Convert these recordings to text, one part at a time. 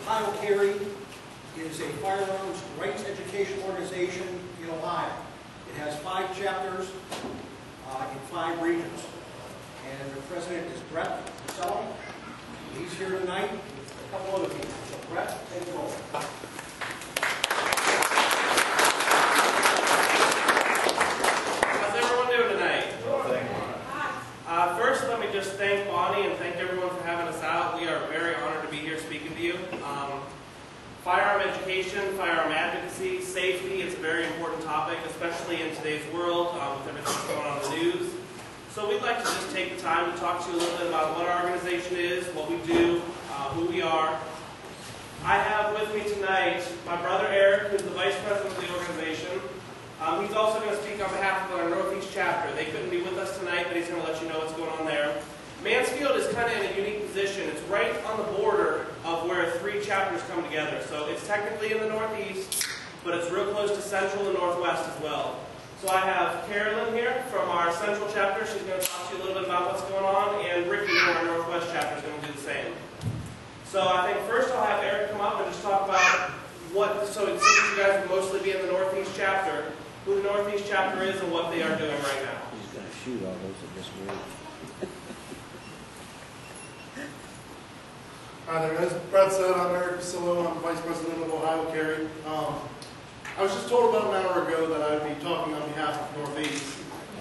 ohiocarry is a firearms rights education organization in Ohio. It has 5 chapters in 5 regions. And the president is Brett Sullivan. He's here tonight with a couple other people. So Brett, take it over. How's everyone doing tonight? First, let me just thank Bonnie and thank everyone for having us out. We are very honored to be here speaking to you. Firearm education, firearm advocacy, safety, it's a very important topic, especially in today's world with everything that's going on in the news. So we'd like to just take the time to talk to you a little bit about what our organization is, what we do, who we are. I have with me tonight my brother Eric, who's the vice president of the organization. He's also going to speak on behalf of our Northeast chapter. They couldn't be with us tonight, but he's going to let you know what's going on there. Mansfield is kind of in a unique position. It's right on the border of where 3 chapters come together. So it's technically in the Northeast, but it's real close to Central and Northwest as well. So I have Carolyn here from our Central chapter. She's going to talk to you a little bit about what's going on, and Ricky from our Northwest chapter is going to do the same. So I think first I'll have Eric come up and just talk about what, so it seems you guys will mostly be in the Northeast chapter, who the Northeast chapter is and what they are doing right now. He's going to shoot all those at this rate. Hi there, as Brett said, I'm Eric Basillo. I'm Vice President of ohiocarry. I was just told about an hour ago that I'd be talking on behalf of Northeast,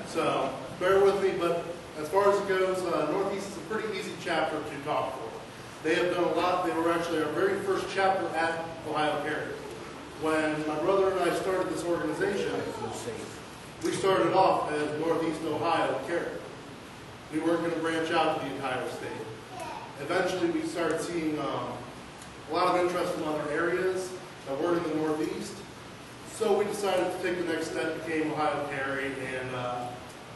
so bear with me, but as far as it goes, Northeast is a pretty easy chapter to talk for. They have done a lot. They were actually our very first chapter at ohiocarry. When my brother and I started this organization, we started off as Northeast Ohio Carry. We weren't going to branch out to the entire state. Eventually, we started seeing a lot of interest in other areas that weren't in the Northeast. So we decided to take the next step, became ohiocarry, and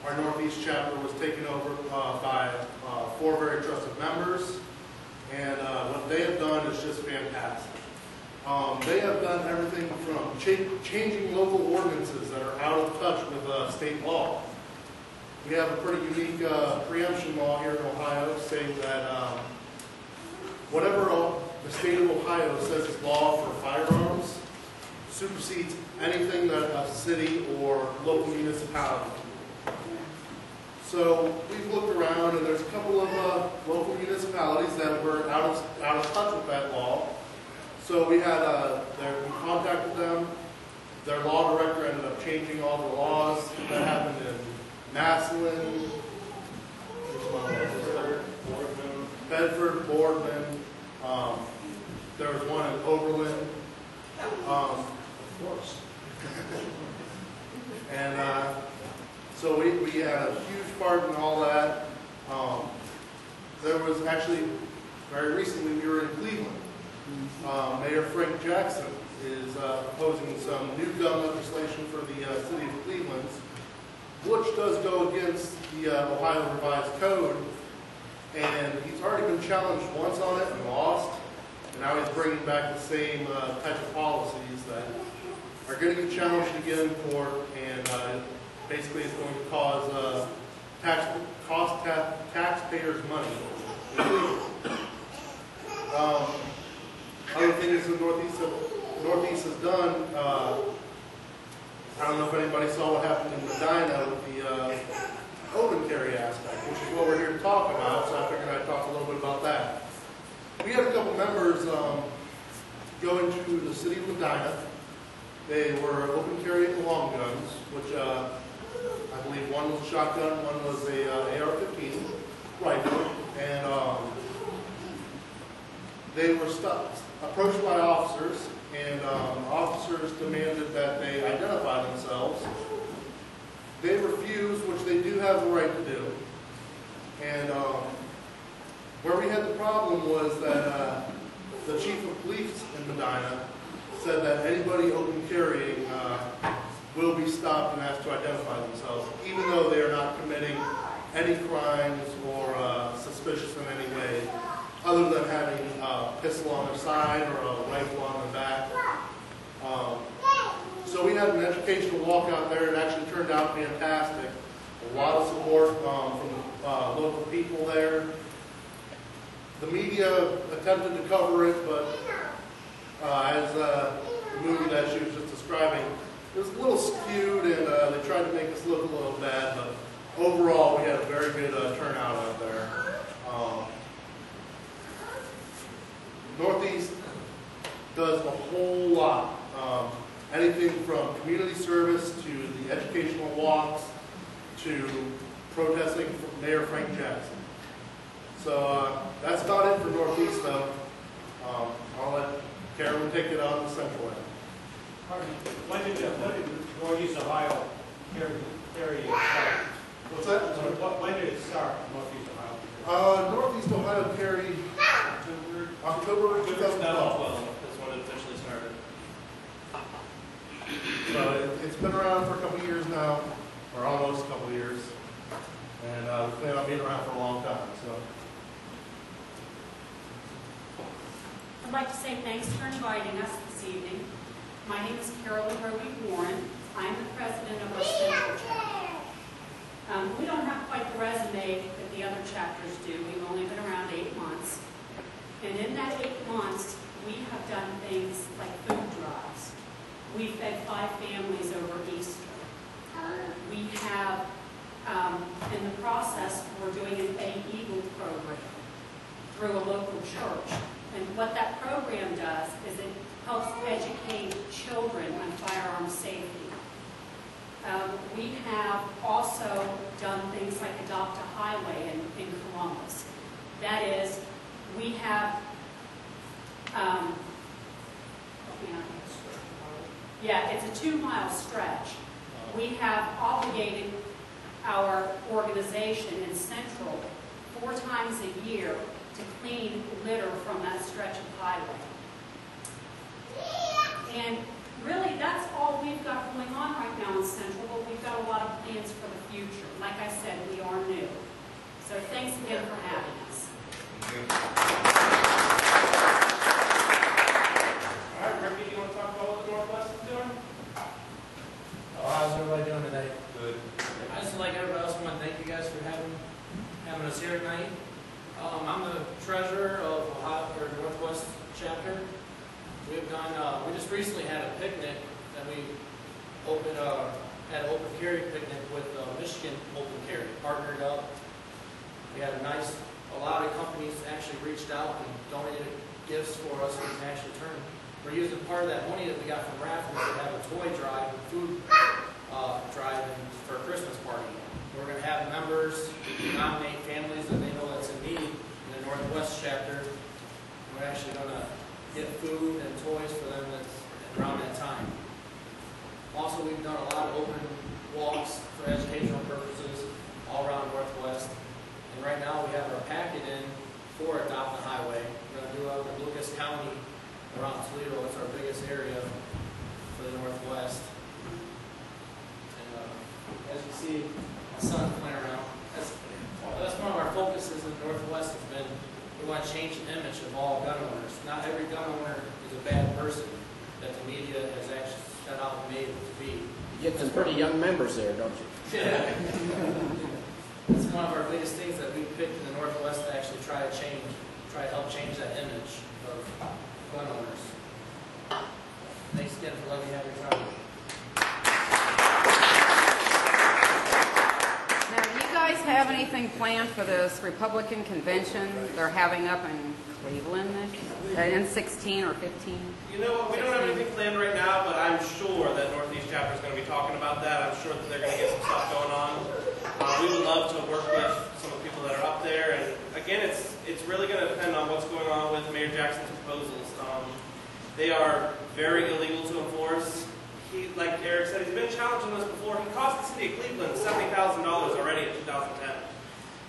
our Northeast chapter was taken over by 4 very trusted members. And what they have done is just fantastic. They have done everything from changing local ordinances that are out of touch with state law. We have a pretty unique preemption law here in Ohio saying that whatever the state of Ohio says is law for firearms supersedes anything that a city or local municipality. So we've looked around, and there's a couple of local municipalities that were out of touch with that law. So we had we contacted them. Their law director ended up changing all the laws. That happened in Massillon, Bedford, Boardman. There was one in Oberlin. Of course. And so we had a huge part in all that. There was actually, very recently, we were in Cleveland. Mayor Frank Jackson is proposing some new gun legislation for the city of Cleveland, which does go against the Ohio Revised Code. And he's already been challenged once on it and lost. And now he's bringing back the same type of policies that are getting challenged again in court, and basically it's going to cause taxpayers money. Other things the Northeast has done, I don't know if anybody saw what happened in Medina with the open carry aspect, which is what we're here to talk about, so I figured I'd talk a little bit about that. We had a couple members going to the city of Medina. They were open carrying long guns, which I believe one was a shotgun, one was a AR-15 rifle, and they were approached by officers, and officers demanded that they identify themselves. They refused, which they do have the right to do. And where we had the problem was that the chief of police in Medina said that anybody open carrying will be stopped and asked to identify themselves, even though they are not committing any crimes or suspicious in any way, other than having a pistol on their side or a rifle on their back. So we had an educational walk out there. It actually turned out fantastic. A lot of support from local people there. The media attempted to cover it, but as the movie that she was just describing, it was a little skewed, and they tried to make us look a little bad, but overall we had a very good turnout out there. Northeast does a whole lot. Anything from community service to the educational walks to protesting for Mayor Frank Jackson. So that's about it for Northeast, though. I'll let Carolyn take it on the Central end. Pardon me, when did Northeast Ohio carry start? What's that? When did it start, Northeast Ohio? Northeast Ohio carried October 2012. That's when it officially started. So it's been around for a couple of years now, or almost a couple of years. And we plan on being around for a long time. So. I'd like to say thanks for inviting us this evening. My name is Carolyn Roby Warren. I'm the president of our Central chapter. We don't have quite the resume that the other chapters do. We've only been around 8 months. And in that 8 months, we have done things like food drives. We fed 5 families over Easter. We have, in the process, we're doing an A-Eagle program through a local church. And what that program does is it helps educate children on firearm safety. We have also done things like Adopt a Highway in Columbus. That is, we have, it's a 2-mile stretch. We have obligated our organization in Central 4 times a year to clean litter from that stretch of highway. And really, that's all we've got going on right now in Central, but we've got a lot of plans for the future. Like I said, we are new. So thanks again for having us. All right, Ricky, do you want to talk about what the Northwest is doing? How's everybody doing today? Good. I just like everybody else want to thank you guys for having us here tonight. I'm the treasurer of Northwest chapter. We've done. We just recently had a picnic that we opened. Had an open carry picnic with Michigan Open Carry. Partnered up. We had a lot of companies actually reached out and donated gifts for us. We can actually turn. We're using part of that money that we got from raffles to have a toy drive, food drive for a Christmas party. We're going to have members nominate families that they know that's in need in the Northwest chapter. We're actually going to get food and toys for them that's around that time. Also, we've done a lot of open walks for educational purposes all around Northwest. And right now we have our packet in for Adopt a Highway. We're going to do it in Lucas County around Toledo. It's our biggest area for the Northwest. And as you see, my son's playing around. That's one of our focuses in the Northwest has been we want to change the image of all gun owners. Not every gun owner is a bad person that the media has actually set out and made it to be. You get some pretty young members there, don't you? Yeah. It's one of our biggest things that we picked in the Northwest to actually try to help change that image of gun owners. Thanks again for letting me have your time. Now, do you guys have anything planned for this Republican convention they're having up in Cleveland in 16 or 15? You know what, we don't have anything planned right now, but I'm sure that Northeast Chapter is going to be talking about that. I'm sure that they're going to get some stuff going on. We would love to work with some of the people that are up there. And again, it's really going to depend on what's going on with Mayor Jackson's proposals. They are very illegal to enforce. Like Eric said, he's been challenging this before. He cost the city of Cleveland $70,000 already in 2010.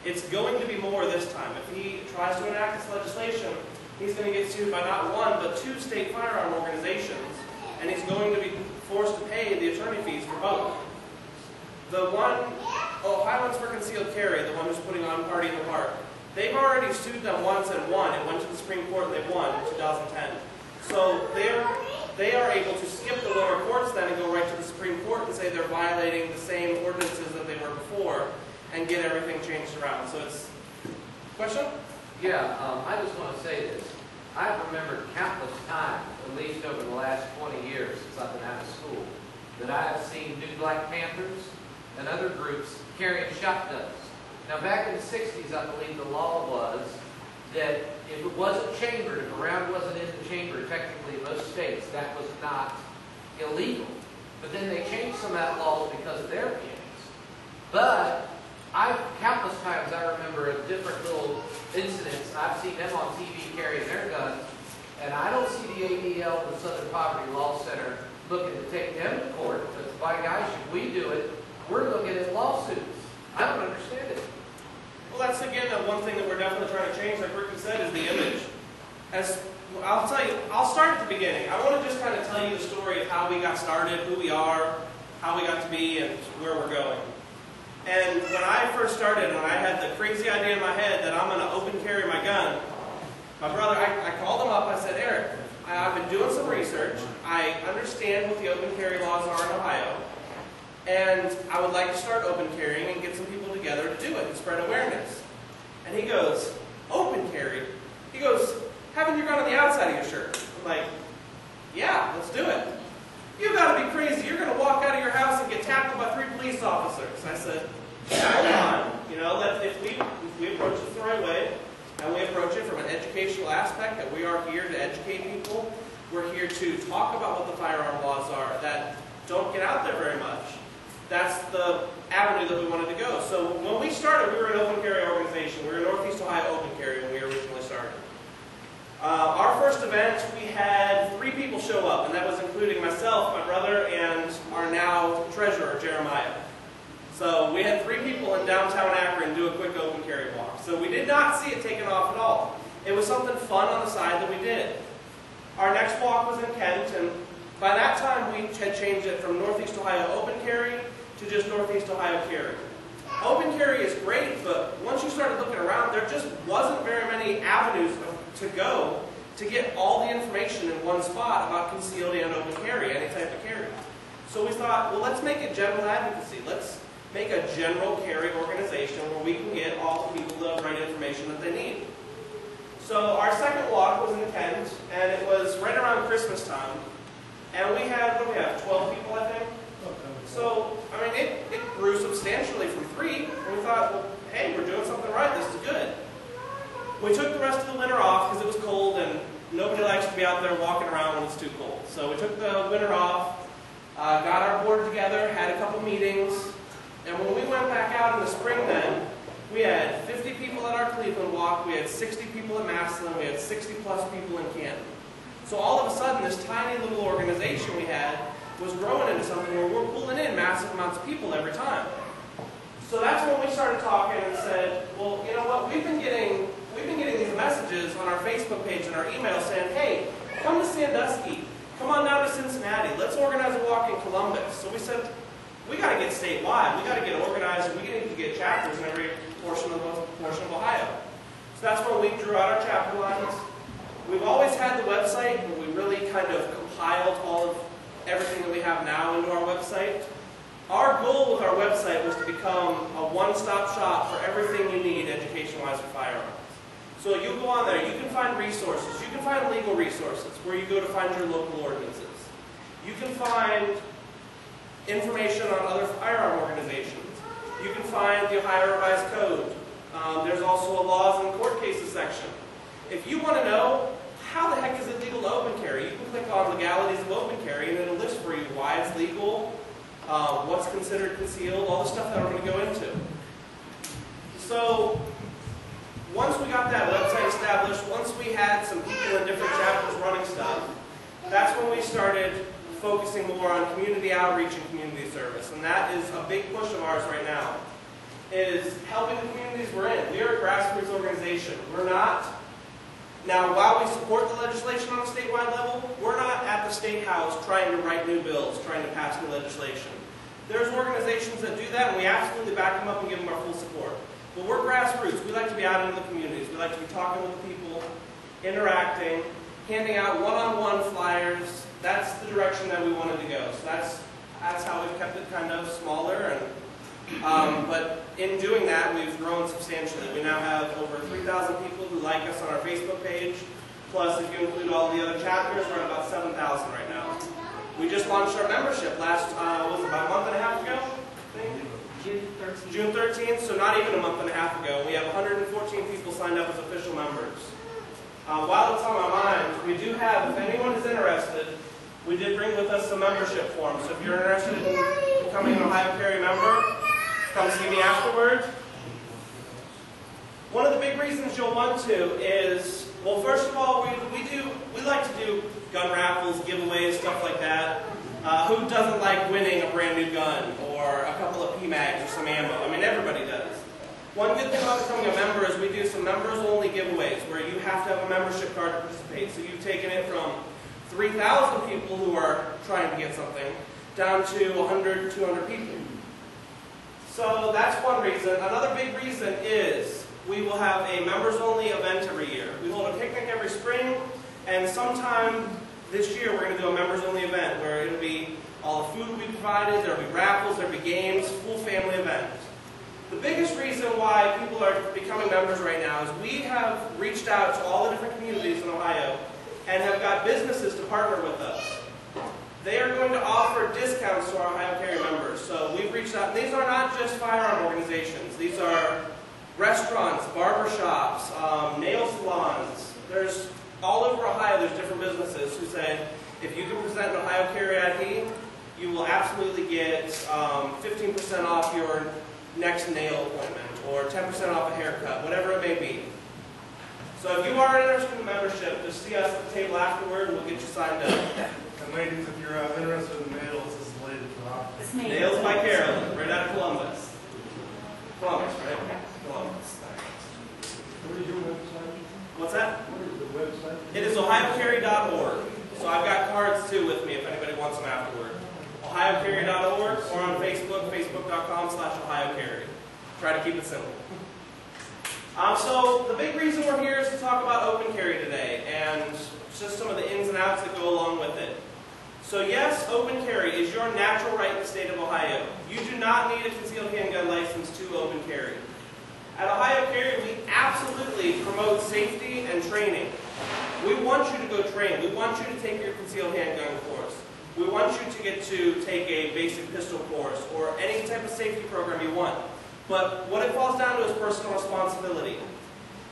It's going to be more this time. If he tries to enact this legislation, he's going to get sued by not one, but 2 state firearm organizations, and he's going to be forced to pay the attorney fees for both. The one, Ohioans for Concealed Carry, the one who's putting on Party in the Park, they've already sued them once and won. It went to the Supreme Court and they won in 2010. So they are able to skip the lower courts then and go right to the Supreme Court and say they're violating the same ordinances that they were before and get everything changed around. So it's... Question? Yeah, I just want to say this. I've remembered countless times at least over the last 20 years since I've been out of school, that I have seen New Black Panthers and other groups carrying shotguns. Now, back in the 60s, I believe the law was that if it wasn't chambered, if a round wasn't in the chamber, technically in most states, that was not illegal. But then they changed some of that law because of their opinions. But countless times I remember of different little incidents. I've seen them on TV carrying their guns, and I don't see the ADL, the Southern Poverty Law Center, looking to take them to court. But by gosh, if we do it, we're looking at lawsuits. I don't understand it. Well, that's again one thing that we're definitely trying to change, like Ricky said, is the image. As I'll tell you, I'll start at the beginning. I want to just kind of tell you the story of how we got started, who we are, how we got to be, and where we're going. And when I first started, and I had the crazy idea in my head that I'm going to open carry my gun, my brother, I called him up. I said, Eric, I've been doing some research. I understand what the open carry laws are in Ohio. And I would like to start open carrying and get some people together to do it and spread awareness. And he goes, open carry? He goes, having your gun on the outside of your shirt. I'm like, yeah, let's do it. You've got to be crazy. You're going to walk out of your house and get tackled by 3 police officers. I said, yeah, hold on. You know, if we approach it the right way, and we approach it from an educational aspect, that we are here to educate people, we're here to talk about what the firearm laws are that don't get out there very much. That's the avenue that we wanted to go. So when we started, we were an open carry organization. We were Northeast Ohio Open Carry when we originally started. Our first event, we had 3 people show up, and that was including myself, my brother, and our now treasurer, Jeremiah. So we had 3 people in downtown Akron do a quick open carry walk. So we did not see it taken off at all. It was something fun on the side that we did. Our next walk was in Kent, and by that time we had changed it from Northeast Ohio Open Carry to just Northeast Ohio Carry. Open carry is great, but once you started looking around, there just wasn't very many avenues to go to get all the information in one spot about concealed and open carry, any type of carry. So we thought, well, let's make it general advocacy. Let's make a general carry organization where we can get all the people the right information that they need. So our second walk was in Kent, and it was right around Christmas time. And we had, what do we have, 12 people, I think? So, I mean, it grew substantially from 3, and we thought, well, hey, we're doing something right, this is good. We took the rest of the winter off because it was cold, and nobody likes to be out there walking around when it's too cold. So we took the winter off, got our board together, had a couple meetings, and when we went back out in the spring then, we had 50 people at our Cleveland walk, we had 60 people at Massillon, we had 60 plus people in Canton. So all of a sudden, this tiny little organization we had was growing into something where we're pulling in massive amounts of people every time. So that's when we started talking and said, well, you know what, we've been getting these messages on our Facebook page and our email saying, hey, come to Sandusky, come on down to Cincinnati, let's organize a walk in Columbus. So we said, we got to get statewide, we got to get organized, and we need to get chapters in every portion of Ohio. So that's when we drew out our chapter lines. We've always had the website, and we really kind of compiled all of everything that we have now into our website. Our goal with our website was to become a one-stop shop for everything you need education-wise for firearms. So you go on there, you can find resources, you can find legal resources where you go to find your local ordinances. You can find information on other firearm organizations. You can find the Ohio Revised Code. There's also a laws and court cases section. If you want to know how the heck is it legal to open carry, you can click on legalities of open carry and it'll list for you why it's legal, what's considered concealed, all the stuff that we're going to go into. So once we got that website established, once we had some people in different chapters running stuff, that's when we started focusing more on community outreach and community service. And that is a big push of ours right now, is helping the communities we're in. We are a grassroots organization. We're not, now while we support the legislation on a statewide level, we're not at the State House trying to write new bills, trying to pass new legislation. There's organizations that do that, and we absolutely back them up and give them our full support. But we're grassroots. We like to be out into the communities. We like to be talking with the people, interacting, handing out one-on-one flyers. That's the direction that we wanted to go. So that's how we've kept it kind of smaller. And but in doing that, we've grown substantially. We now have over 3,000 people who like us on our Facebook page. Plus, if you include all the other chapters, we're at about 7,000 right now. We just launched our membership last, was it about a month and a half ago? June 13th, so not even a month and a half ago. We have 114 people signed up as official members. While it's on my mind, we do have, if anyone is interested, we did bring with us some membership forms. So if you're interested in becoming an ohiocarry member, come see me afterwards. One of the big reasons you'll want to is, well, first of all, we like to do gun raffles, giveaways, stuff like that. Who doesn't like winning a brand new gun or a couple of PMags or some ammo? I mean, everybody does. One good thing about becoming a member is we do some members-only giveaways where you have to have a membership card to participate. So you've taken it from 3,000 people who are trying to get something down to 100, 200 people. So that's one reason. Another big reason is we will have a members-only event every year. We hold a picnic every spring, and sometime this year we're going to do a members-only event where it'll be all the food will be provided, there'll be raffles, there'll be games, full family event. The biggest reason why people are becoming members right now is we have reached out to all the different communities in Ohio and have got businesses to partner with us. They are going to offer discounts to our ohiocarry members. So we've reached out. These are not just firearm organizations. These are restaurants, barbershops, nail salons. There's all over Ohio, there's different businesses who say, if you can present an ohiocarry ID, you will absolutely get 15% off your next nail appointment, or 10% off a haircut, whatever it may be. So if you are interested in membership, just see us at the table afterward and we'll get you signed up. And ladies, if you're interested in nails, this is the lady for options. Nails by Carolyn, right out of Columbus. Columbus, right? Columbus. What is your website? What's that? What is the website? It is ohiocarry.org. So I've got cards too with me if anybody wants them afterward. ohiocarry.org or on Facebook, facebook.com/ohiocarry. Try to keep it simple. So the big reason we're here is to talk about open carry today and just some of the ins and outs that go along with it. So yes, open carry is your natural right in the state of Ohio. You do not need a concealed handgun license to open carry. At ohiocarry, we absolutely promote safety and training. We want you to go train. We want you to take your concealed handgun course. We want you to get to take a basic pistol course or any type of safety program you want. But what it falls down to is personal responsibility.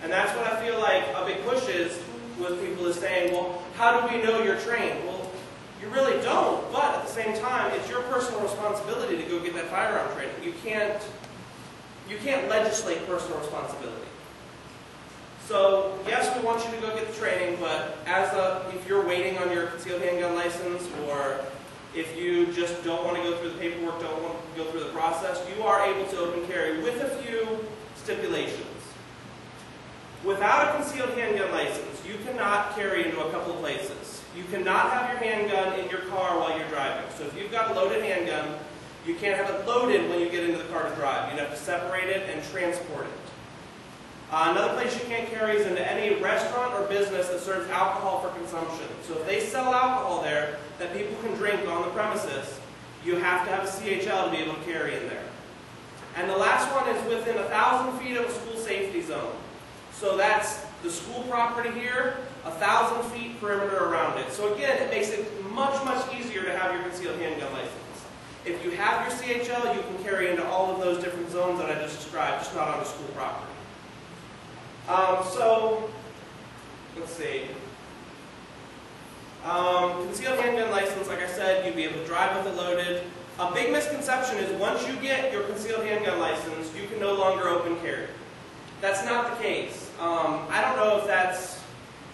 And that's what I feel like a big push is with people is saying, well, how do we know you're trained? Well, you really don't, but at the same time, it's your personal responsibility to go get that firearm training. You can't legislate personal responsibility. So, yes, we want you to go get the training, but if you're waiting on your concealed handgun license, or if you just don't want to go through the paperwork, don't want to go through the process, you are able to open carry with a few stipulations. Without a concealed handgun license, you cannot carry into a couple of places. You cannot have your handgun in your car while you're driving. So if you've got a loaded handgun, you can't have it loaded when you get into the car to drive. You'd have to separate it and transport it. Another place you can't carry is into any restaurant or business that serves alcohol for consumption. So if they sell alcohol there that people can drink on the premises, you have to have a CHL to be able to carry in there. And the last one is within 1,000 feet of a school safety zone. So that's the school property here, 1,000 feet perimeter around it. So again, it makes it much, much easier to have your concealed handgun license. If you have your CHL, you can carry into all of those different zones that I just described, just not on the school property. So, let's see. Concealed handgun license, like I said, you'd be able to drive with it loaded. A big misconception is once you get your concealed handgun license, you can no longer open carry. That's not the case. I don't know if that's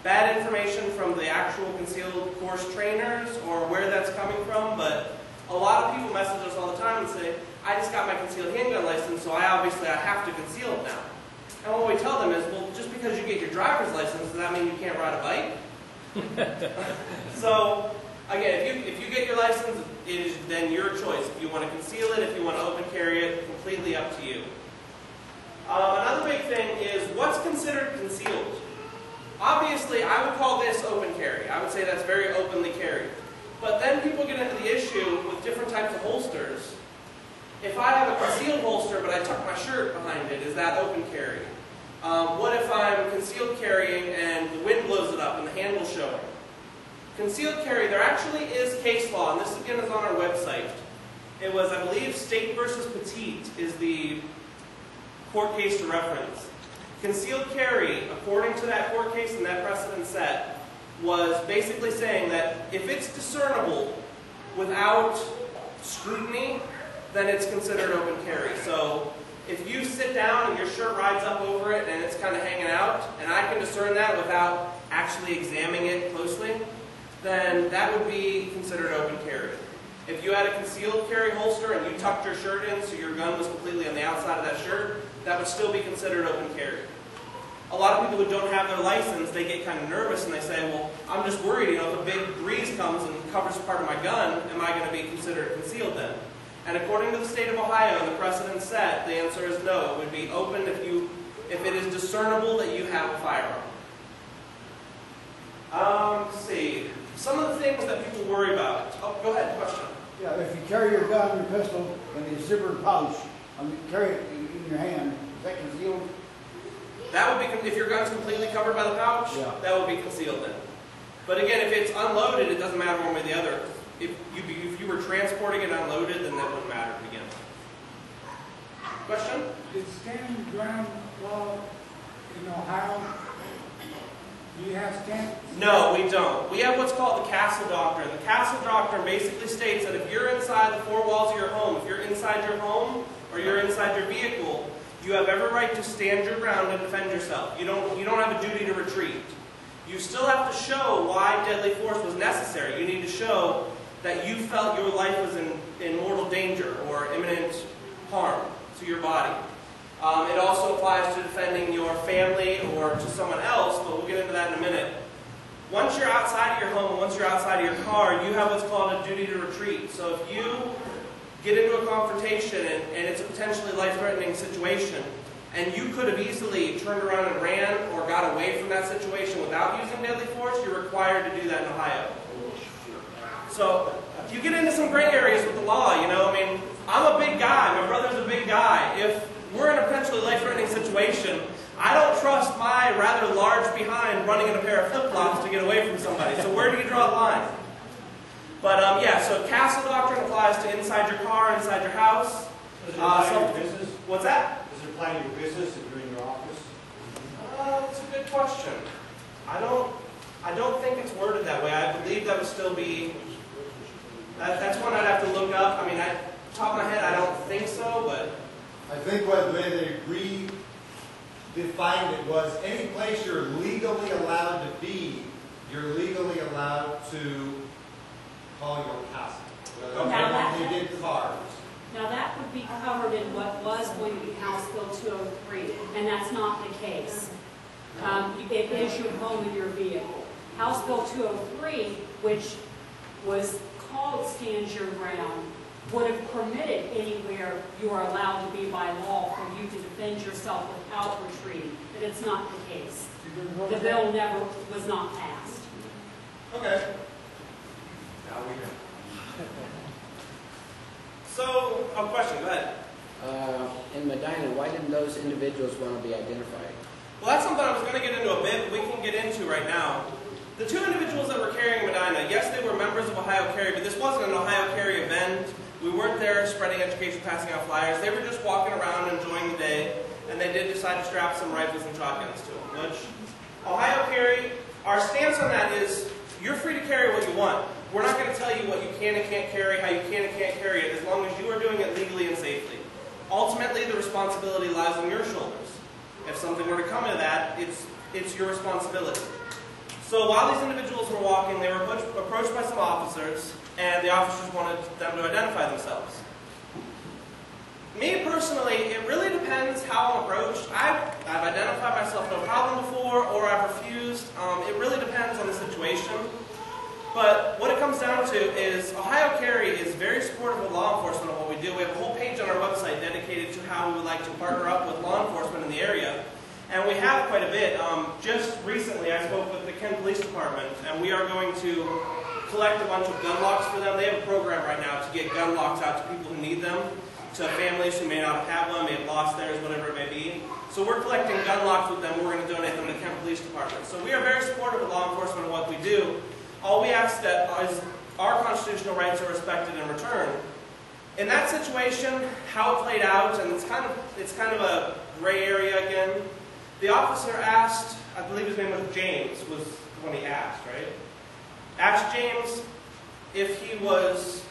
bad information from the actual concealed course trainers or where that's coming from, but a lot of people message us all the time and say, I just got my concealed handgun license, so I have to conceal it now. And what we tell them is, well, just because you get your driver's license, does that mean you can't ride a bike? So, again, if you get your license, it is then your choice. If you want to conceal it, if you want to open carry it, completely up to you. Another big thing is what's considered concealed. Obviously, I would call this open carry. I would say that's very openly carried. But then people get into the issue with different types of holsters. If I have a concealed holster, but I tuck my shirt behind it, is that open carry? What if I'm concealed carrying and the wind blows it up and the handle's showing? Concealed carry, there actually is case law, and this again is on our website. It was, I believe, State versus Petite is the court case to reference. Concealed carry, according to that court case and that precedent set, was basically saying that if it's discernible without scrutiny, then it's considered open carry. So if you sit down and your shirt rides up over it and it's kind of hanging out, and I can discern that without actually examining it closely, then that would be considered open carry. If you had a concealed carry holster and you tucked your shirt in so your gun was completely on the outside of that shirt, that would still be considered open carry. A lot of people who don't have their license, they get kind of nervous and they say, well, I'm just worried, if a big breeze comes and covers part of my gun, am I going to be considered concealed then? And according to the state of Ohio and the precedent set, the answer is no. It would be open if it is discernible that you have a firearm. Let's see. Some of the things that people worry about. Oh, go ahead, question. Yeah, if you carry your gun, your pistol, in a zippered pouch, carry it in your hand, is that concealed? That would be, if your gun's completely covered by the pouch, yeah, that would be concealed then. But again, if it's unloaded, it doesn't matter one way or the other. If you were transporting it unloaded, then that wouldn't matter to begin with. Question? Is stand ground law in Ohio? Do you have stand? No, we don't. We have what's called the Castle Doctrine. The Castle Doctrine basically states that if you're inside the four walls of your home, if you're inside your home or you're inside your vehicle, you have every right to stand your ground and defend yourself. You don't have a duty to retreat. You still have to show why deadly force was necessary. You need to show that you felt your life was in mortal danger or imminent harm to your body. It also applies to defending your family or to someone else, but we'll get into that in a minute. Once you're outside of your home, once you're outside of your car, you have what's called a duty to retreat. So if you get into a confrontation and it's a potentially life-threatening situation, and you could have easily turned around and ran or got away from that situation without using deadly force, you're required to do that in Ohio. So you get into some gray areas with the law, I'm a big guy, my brother's a big guy. If we're in a potentially life-threatening situation, I don't trust my rather large behind running in a pair of flip-flops to get away from somebody. So where do you draw the line? But so Castle Doctrine applies to inside your car, inside your house. Does it apply to your business? What's that? Does it apply to your business if you're in your office? That's a good question. I don't think it's worded that way. I believe that would still be. That's one I'd have to look up. Top of my head, I don't think so, but I think what the way they redefined it was any place you're legally allowed to be, you're legally allowed to call your castle. Okay. They did cars. Now that would be covered in what was going to be House Bill 203, and that's not the case. It is your home and your vehicle. House Bill 203, which was called Stand Your Ground, would have permitted anywhere you are allowed to be by law for you to defend yourself without retreating, but it's not the case. The bill was not passed. okay. Now we know. So, question, go ahead. In Medina, why didn't those individuals want to be identified? Well, that's something I was going to get into a bit, but we can get into right now. The two individuals that were carrying Medina, yes, they were members of ohiocarry, but this wasn't an ohiocarry event. We weren't there spreading education, passing out flyers. They were just walking around enjoying the day, and they did decide to strap some rifles and shotguns to them, which ohiocarry, our stance on that is you're free to carry what you want. We're not going to tell you what you can and can't carry, how you can and can't carry it, as long as you are doing it legally and safely. Ultimately, the responsibility lies on your shoulders. If something were to come to that, it's your responsibility. So while these individuals were walking, they were approached by some officers, and the officers wanted them to identify themselves. Me personally, it really depends how I'm approached. I've identified myself no problem before, or I've refused. It really depends on the situation. But what it comes down to is ohiocarry is very supportive of law enforcement on what we do. We have a whole page on our website dedicated to how we would like to partner up with law enforcement in the area. And we have quite a bit. Just recently, I spoke with the Kent Police Department, and we are going to collect a bunch of gun locks for them. They have a program right now to get gun locks out to people who need them, to families who may not have had one, may have lost theirs, whatever it may be. So So we're collecting gun locks with them. We're going to donate them to the Kent Police Department. So we are very supportive of law enforcement and what we do. All we ask that is our constitutional rights are respected in return. In that situation, how it played out, and it's kind of a gray area again. The officer asked, I believe his name was James, was the one he asked, right? Asked James if he was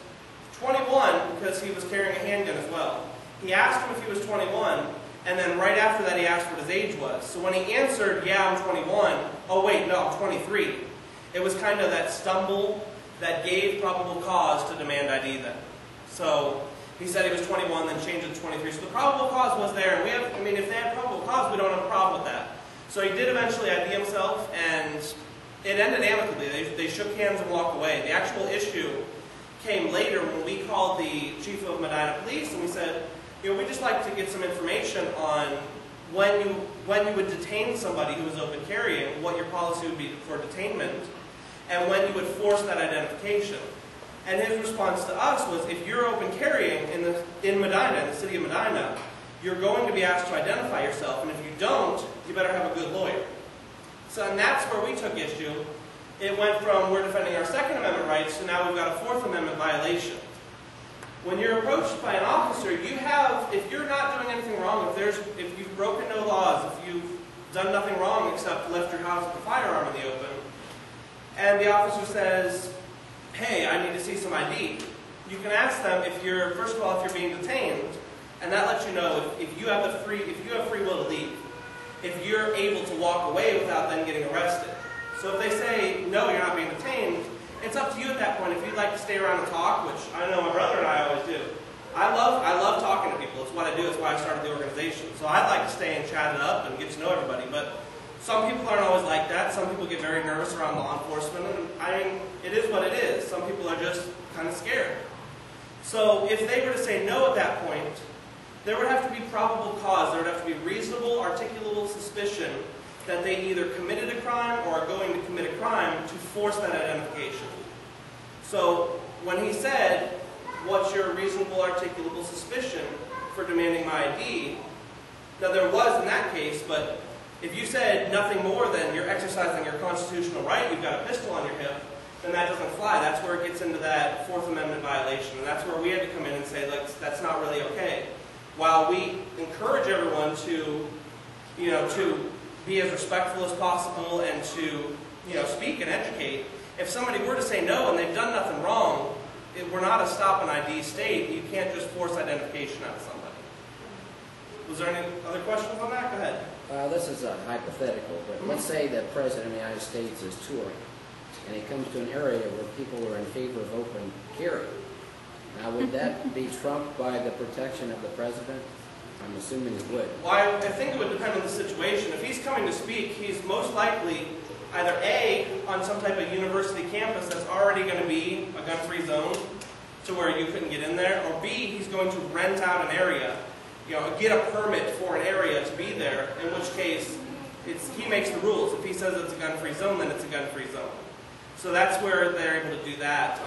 21 because he was carrying a handgun as well. He asked him if he was 21, and then right after that he asked what his age was. So when he answered, yeah, I'm 21, oh wait, no, I'm 23. It was kind of that stumble that gave probable cause to demand ID then. So he said he was 21, then changed it to 23. So the probable cause was there, and if they had probable cause, we don't have a problem with that. So he did eventually ID himself, and it ended amicably. They shook hands and walked away. The actual issue came later when we called the chief of Medina Police, and we said, we'd just like to get some information on when you would detain somebody who was open carrying, what your policy would be for detainment, and when you would force that identification. And his response to us was, if you're open carrying in Medina, in the city of Medina, you're going to be asked to identify yourself, and if you don't, you better have a good lawyer. So, and that's where we took issue. It went from we're defending our Second Amendment rights to now we've got a Fourth Amendment violation. When you're approached by an officer, if you're not doing anything wrong, if you've broken no laws, if you've done nothing wrong except left your house with a firearm in the open, and the officer says, hey, I need to see some ID, you can ask them first of all, if you're being detained, and that lets you know if you have free will to leave, if you're able to walk away without then getting arrested. So if they say, no, you're not being detained, it's up to you at that point if you'd like to stay around and talk, which I know my brother and I always do. I love talking to people. It's what I do. It's why I started the organization. So I'd like to stay and chat it up and get to know everybody. But some people aren't always like that. Some people get very nervous around law enforcement. And it is what it is. Some people are just kind of scared. So if they were to say no at that point, there would have to be probable cause. There would have to be reasonable, articulable suspicion that they either committed a crime or are going to commit a crime to force that identification. So when he said, what's your reasonable, articulable suspicion for demanding my ID? Now there was in that case, but if you said nothing more than you're exercising your constitutional right, you've got a pistol on your hip, then that doesn't fly. That's where it gets into that Fourth Amendment violation. And that's where we had to come in and say, like, that's not really okay. While we encourage everyone to be as respectful as possible and to, speak and educate, if somebody were to say no and they've done nothing wrong, we're not a stop and ID state. You can't just force identification out of somebody. Was there any other questions on that? Go ahead. This is a hypothetical, but let's say the President of the United States is touring, and he comes to an area where people are in favor of open carry. Now, would that be trumped by the protection of the President? I'm assuming it would. Well, I think it would depend on the situation. If he's coming to speak, he's most likely either A, on some type of university campus that's already going to be a gun-free zone to where you couldn't get in there, or B, he's going to rent out an area, get a permit for an area to be there, in which case he makes the rules. If he says it's a gun-free zone, then it's a gun-free zone. So that's where they're able to do that.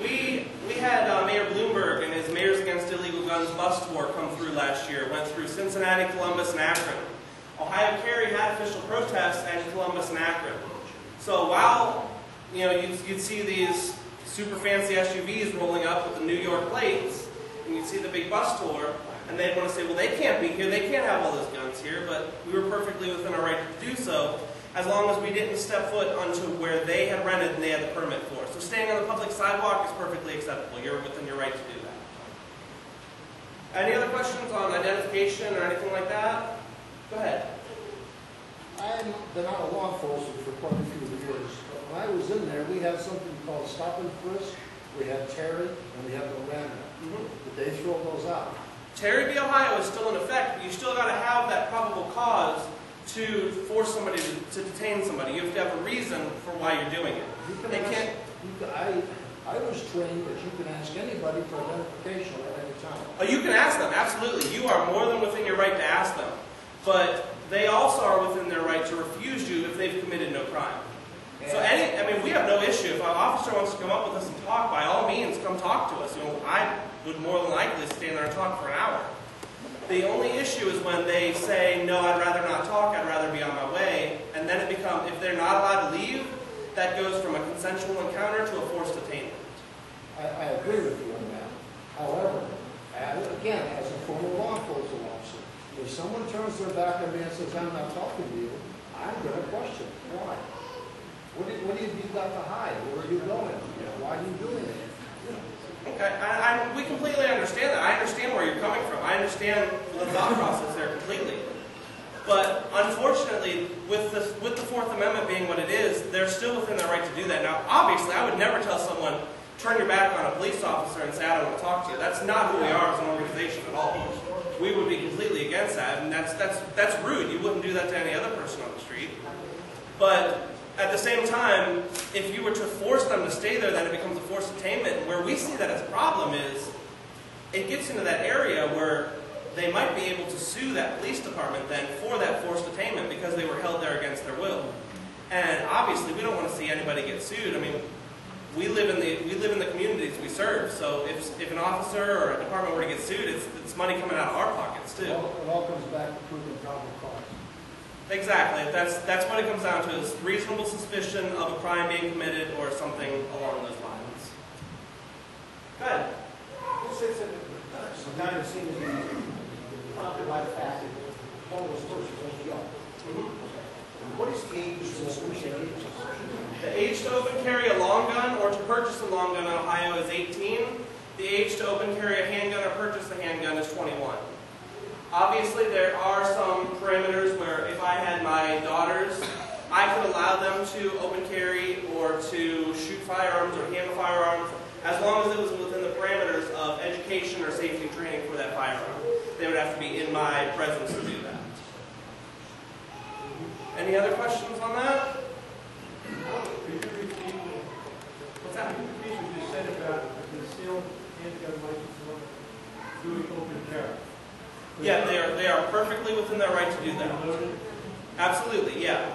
We had Mayor Bloomberg and his Mayors Against Illegal Guns bus tour come through last year. Went through Cincinnati, Columbus, and Akron. ohiocarry had official protests at Columbus and Akron. So while you'd see these super fancy SUVs rolling up with the New York plates, and you'd see the big bus tour, and they'd want to say, well, they can't be here, they can't have all those guns here, but we were perfectly within our right to do so, as long as we didn't step foot onto where they had rented and they had the permit for. So staying on the public sidewalk is perfectly acceptable. You're within your right to do that. Any other questions on identification or anything like that? Go ahead. I've been out of law enforcement for quite a few years. When I was in there, we had something called stop and frisk. We had Terry and we had Miranda. Did they throw those out? Terry v. Ohio is still in effect, but you still got to have that probable cause to force somebody to detain somebody. You have to have a reason for why you're doing it. I was trained that you can ask anybody for identification at any time. Oh, you can ask them, absolutely. You are more than within your right to ask them. But they also are within their right to refuse you if they've committed no crime. So we have no issue. If an officer wants to come up with us and talk, by all means, come talk to us. I would more than likely stand there and talk for an hour. The only issue issue is when they say, no, I'd rather not talk, I'd rather be on my way, and then it becomes, if they're not allowed to leave, that goes from a consensual encounter to a forced detainment. I agree with you on that. However, again, as a former law enforcement officer, if someone turns their back on me and says, I'm not talking to you, I'm going to question. Why? What have you got to hide? Where are you going? Why are you doing it? Okay, we completely understand that. I understand where you're coming from. I understand the thought process there completely. But unfortunately, with the Fourth Amendment being what it is, they're still within their right to do that. Now, obviously, I would never tell someone, turn your back on a police officer and say, I don't want to talk to you. That's not who we are as an organization at all. We would be completely against that, and that's rude. You wouldn't do that to any other person on the street. But at the same time, if you were to force them to stay there, then it becomes a forced detainment. And where we see that as a problem is, it gets into that area where they might be able to sue that police department then for that forced detainment because they were held there against their will. And obviously, we don't want to see anybody get sued. I mean, we live in the communities we serve. So if an officer or a department were to get sued, it's money coming out of our pockets too. It all comes back to proving probable cause. Exactly. That's what it comes down to, is reasonable suspicion of a crime being committed or something along those lines. Go ahead. Who says that the guy that seems to be prompted by the fact that all those persons are young? What is the age of The age to open carry a long gun or to purchase a long gun in Ohio is 18. The age to open carry a handgun or purchase a handgun is 21. Obviously, there are some parameters where if I had my daughters, I could allow them to open carry or to shoot firearms or handle firearms as long as it was within the parameters of education or safety training for that firearm. They would have to be in my presence to do that. Any other questions on that? What's that? Could you repeat what you said about the concealed handgun license doing open carry? Yeah, they are perfectly within their right to do that. Absolutely, yeah.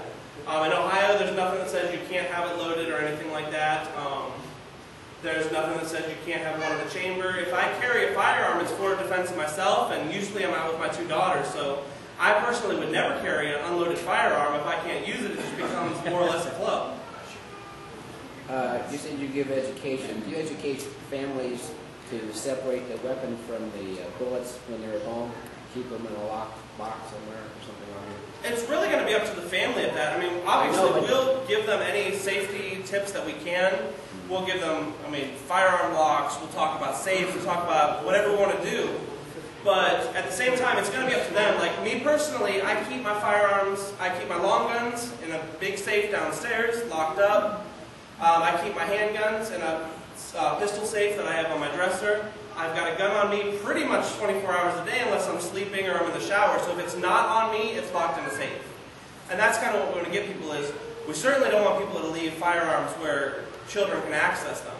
In Ohio, there's nothing that says you can't have it loaded or anything like that. There's nothing that says you can't have one in the chamber. If I carry a firearm, it's for defense of myself, and usually I'm out with my 2 daughters, so I personally would never carry an unloaded firearm. If I can't use it, it just becomes more or less a club. You said you give education. Do you educate families to separate the weapon from the bullets when they're at home? Keep them in a locked box somewhere or something on it? It's really going to be up to the family at that. I mean, obviously, we'll give them any safety tips that we can. We'll give them, firearm locks. We'll talk about safes. We'll talk about whatever we want to do. But at the same time, it's going to be up to them. Like me personally, I keep my firearms, I keep my long guns in a big safe downstairs, locked up. I keep my handguns in a pistol safe that I have on my dresser. I've got a gun on me pretty much 24 hours a day unless I'm sleeping or I'm in the shower. So if it's not on me, it's locked in a safe. And that's kind of what we're going to get people is, we certainly don't want people to leave firearms where children can access them.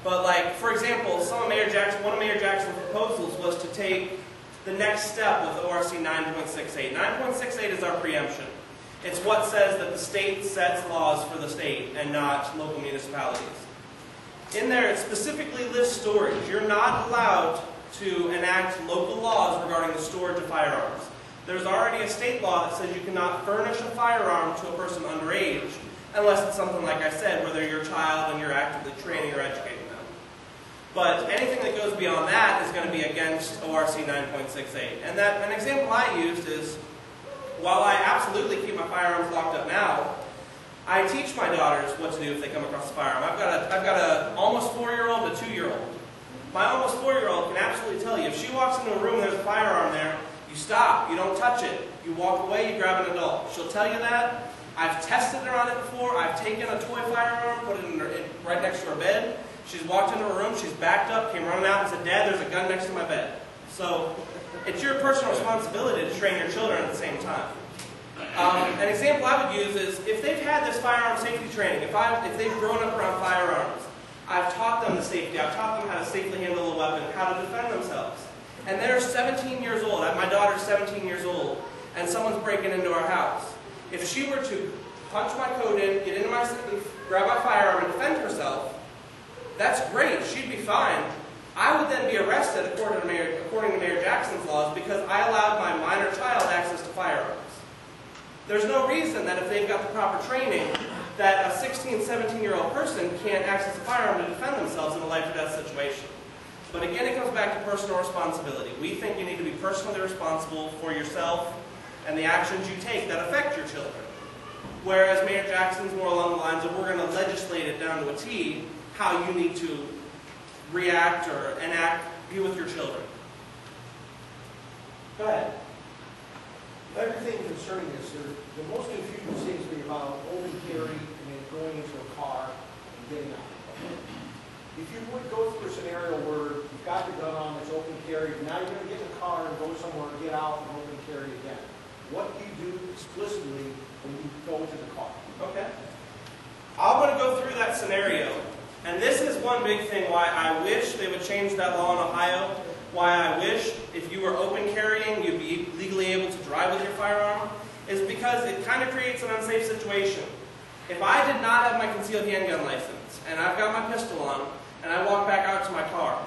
But like, for example, one of Mayor Jackson's proposals was to take the next step with ORC 9.68. 9.68 is our preemption. It's what says that the state sets laws for the state and not local municipalities. In there, it specifically lists storage. You're not allowed to enact local laws regarding the storage of firearms. There's already a state law that says you cannot furnish a firearm to a person underage unless it's something like I said, where they're your child and you're actively training or educating them. But anything that goes beyond that is going to be against ORC 9.68. And an example I used is, while I absolutely keep my firearms locked up now, I teach my daughters what to do if they come across a firearm. I've got a almost 4-year-old and a 2-year-old. My almost 4-year-old can absolutely tell you, if she walks into a room and there's a firearm there, you stop, you don't touch it. You walk away, you grab an adult. She'll tell you that. I've tested her on it before. I've taken a toy firearm, put it right next to her bed. She's walked into her room, she's backed up, came running out and said, Dad, there's a gun next to my bed. So it's your personal responsibility to train your children at the same time. An example I would use is, if they've had this firearm safety training, if they've grown up around firearms, I've taught them the safety, I've taught them how to safely handle a weapon, how to defend themselves. And they're 17 years old, my daughter's 17 years old, and someone's breaking into our house. If she were to punch my code in, get into my safe, grab my firearm, and defend herself, that's great, she'd be fine. I would then be arrested according to Mayor Jackson's laws because I allowed my There's no reason that if they've got the proper training, that a 16, 17-year-old person can't access a firearm to defend themselves in a life or death situation. But again, it comes back to personal responsibility. We think you need to be personally responsible for yourself and the actions you take that affect your children. Whereas Mayor Jackson's more along the lines of, we're going to legislate it down to a T, how you need to react or enact, be with your children. Go ahead. Everything concerning this, the most confusion seems to be about open carry and then going into a car and getting out. If you would go through a scenario where you've got your gun on, it's open carry, now you're going to get in the car and go somewhere and get out and open carry again. What do you do explicitly when you go into the car? Okay. I'm going to go through that scenario. And this is one big thing why I wish they would change that law in Ohio. Why I wish if you were open carrying, you'd be legally able to drive with your firearm, is because it kind of creates an unsafe situation. If I did not have my concealed handgun license, and I've got my pistol on, and I walk back out to my car,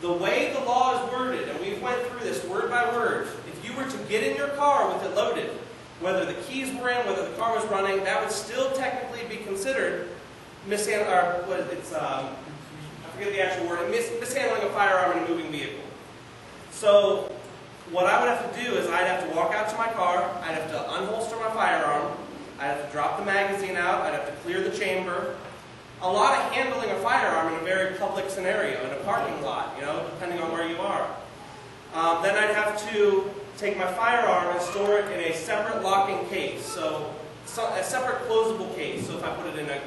the way the law is worded, and we've went through this word by word, if you were to get in your car with it loaded, whether the keys were in, whether the car was running, that would still technically be considered mishandling a firearm in a moving vehicle. So what I would have to do is I'd have to walk out to my car, I'd have to unholster my firearm, I'd have to drop the magazine out, I'd have to clear the chamber. A lot of handling a firearm in a very public scenario, in a parking lot, depending on where you are. Then I'd have to take my firearm and store it in a separate locking case, so a separate closable case. So if I put it in a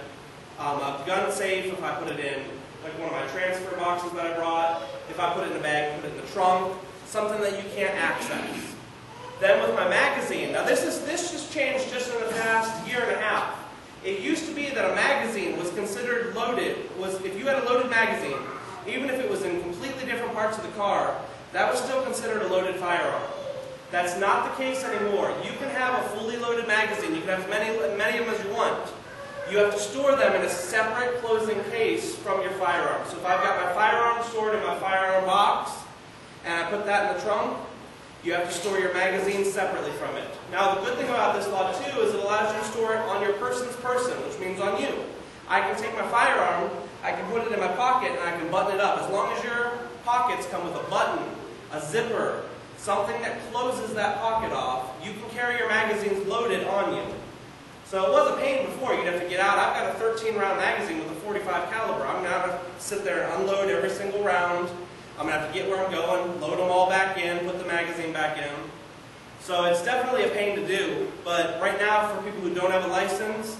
gun safe, if I put it in like one of my transfer boxes that I brought, if I put it in a bag, put it in the trunk, something that you can't access. Then with my magazine, now this just changed just in the past year and a half. It used to be that a magazine was considered loaded, if you had a loaded magazine, even if it was in completely different parts of the car, that was still considered a loaded firearm. That's not the case anymore. You can have a fully loaded magazine, you can have as many of them as you want. You have to store them in a separate closing case from your firearm. So if I've got my firearm stored in my firearm box, and I put that in the trunk, you have to store your magazine separately from it. Now the good thing about this law too is it allows you to store it on your person's person, which means on you. I can take my firearm, I can put it in my pocket, and I can button it up. As long as your pockets come with a button, a zipper, something that closes that pocket off, you can carry your magazines loaded on you. So it was a pain before. You'd have to get out. I've got a 13-round magazine with a 45 caliber. I'm going to have to sit there and unload every single round. I'm going to have to get where I'm going, load them all back in, put the magazine back in. So it's definitely a pain to do. But right now, for people who don't have a license,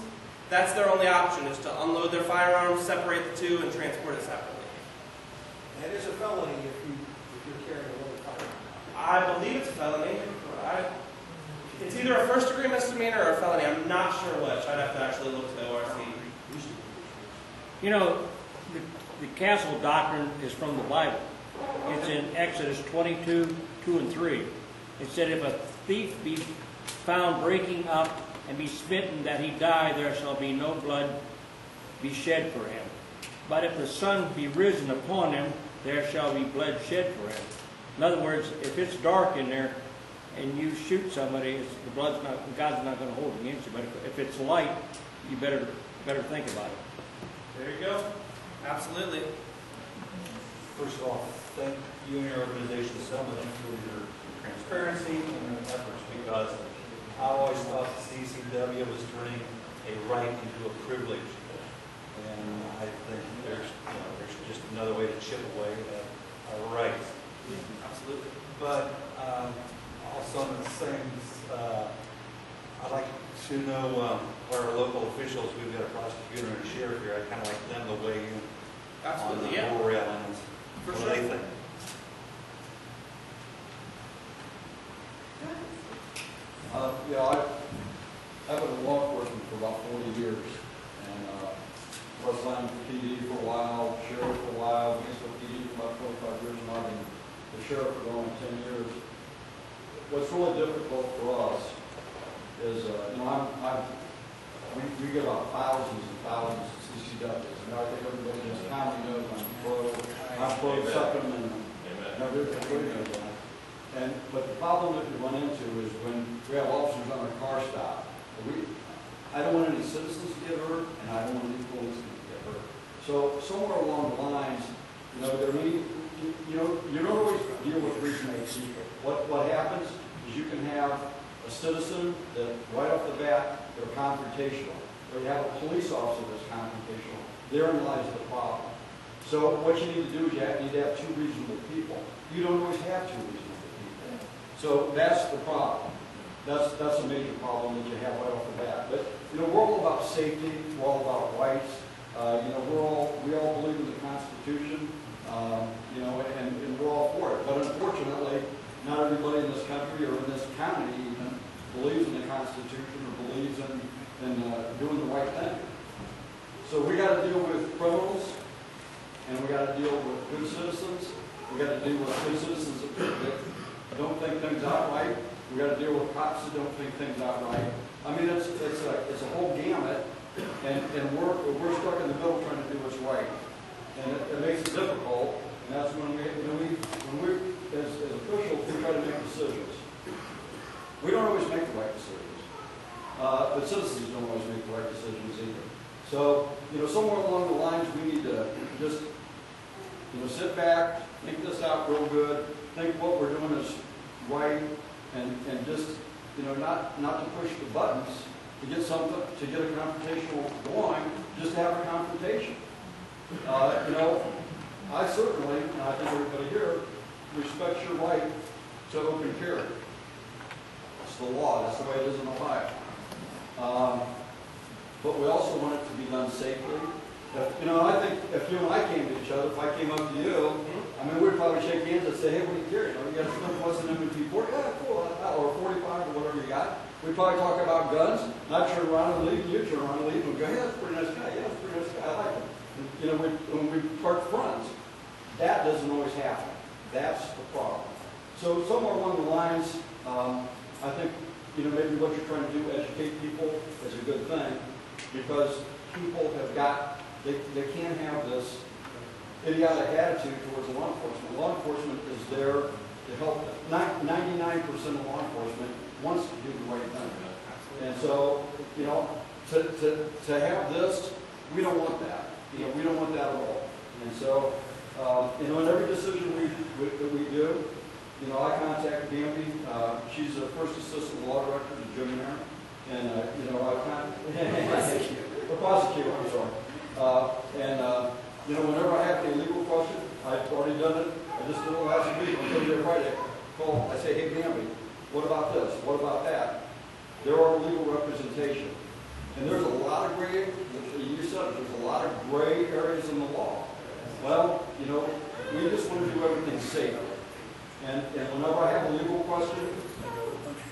that's their only option, is to unload their firearms, separate the two, and transport it separately. That is a felony if you're carrying a loaded firearm. I believe it's a felony. It's either a first-degree misdemeanor or a felony. I'm not sure which. I'd have to actually look at the ORC. The castle doctrine is from the Bible. It's in Exodus 22, 2 and 3. It said, if a thief be found breaking up and be smitten that he die, there shall be no blood be shed for him. But if the sun be risen upon him, there shall be blood shed for him. In other words, if it's dark in there and you shoot somebody, God's not going to hold it against you. But if it's light, you better think about it. There you go. Absolutely. First of all, thank you and your organization so much for your transparency and your efforts, because I always thought the CCW was turning a right into a privilege, and I think there's just another way to chip away at our rights. Absolutely. But also in the same, I'd like to know our local officials. We've got a prosecutor and a sheriff here. I'd kind of like them to weigh in on the war elements. For what sure. do they think? I've been in law enforcement for about 40 years, and was on PD for a while, sheriff for a while, Gainesville PD for about 25 years, and I've been the sheriff for only 10 years. What's really difficult for us is, we get about thousands and thousands of CCWs, and I think everybody in this county knows I'm pro second amendment. Everybody knows that. But the problem that we run into is when we have officers on a car stop, I don't want any citizens to get hurt, and I don't want any policemen to get hurt. So somewhere along the lines, you know, there may, you don't always deal with regional people. What happens is you can have a citizen that right off the bat, they're confrontational. Or you have a police officer that's confrontational. Therein lies the problem. So what you need to do is you need to have two reasonable people. You don't always have two reasonable people. So that's the problem. That's a major problem that you have right off the bat. But you know, we're all about safety. We're all about rights. You know, we all believe in the Constitution. You know, and we're all for it. But unfortunately, not everybody in this country or in this county even believes in the Constitution or believes in doing the right thing. So we got to deal with criminals, and we got to deal with good citizens. We got to deal with good citizens that don't think things out right. We got to deal with cops that don't think things out right. I mean, it's a whole gamut, and we're stuck in the middle trying to do what's right, and it makes it difficult. And that's when we as officials, we try to make decisions. We don't always make the right decisions, but citizens don't always make the right decisions either. So, you know, somewhere along the lines, we need to just, you know, sit back, think this out real good, think what we're doing is right, and just, you know, not to push the buttons to get something, to get a confrontational going, just to have a confrontation. You know, I certainly, and I think everybody here, respects your right to open carry. It's the law. That's the way it is in Ohio. But we also want it to be done safely. You know, I think if you and I came to each other, if I came up to you, I mean, we'd probably shake hands and say, hey, what do you carry? You know, you got a Smith Wesson M&P 40? Yeah, cool. Or 45 or whatever you got. We'd probably talk about guns. And I'd turn around and leave, and you'd turn around and leave, and go, yeah, that's a pretty nice guy. Yeah, that's a pretty nice guy. I like him. And, you know, when we part friends, that doesn't always happen. That's the problem. So somewhere along the lines, I think, you know, maybe what you're trying to do, educate people, is a good thing, because people have got, they can't have this idiotic attitude towards law enforcement. Law enforcement is there to help. 99% of law enforcement wants to do the right thing. And so, you know, to have this, we don't want that. You know, we don't want that at all. And so, you know, in every decision that we do, you know, I contact Bambi. She's the first assistant law director to Jim Mayer. And, you know, the prosecutor, I'm sorry. You know, whenever I have a legal question, I've already done it. I just did it last week on Thursday, Friday. I say, hey, Bambi, what about this? What about that? There are legal representation. And there's a lot of gray, you said it, there's a lot of gray areas in the law. Well, you know, we just want to do everything safe. And whenever I have a legal question,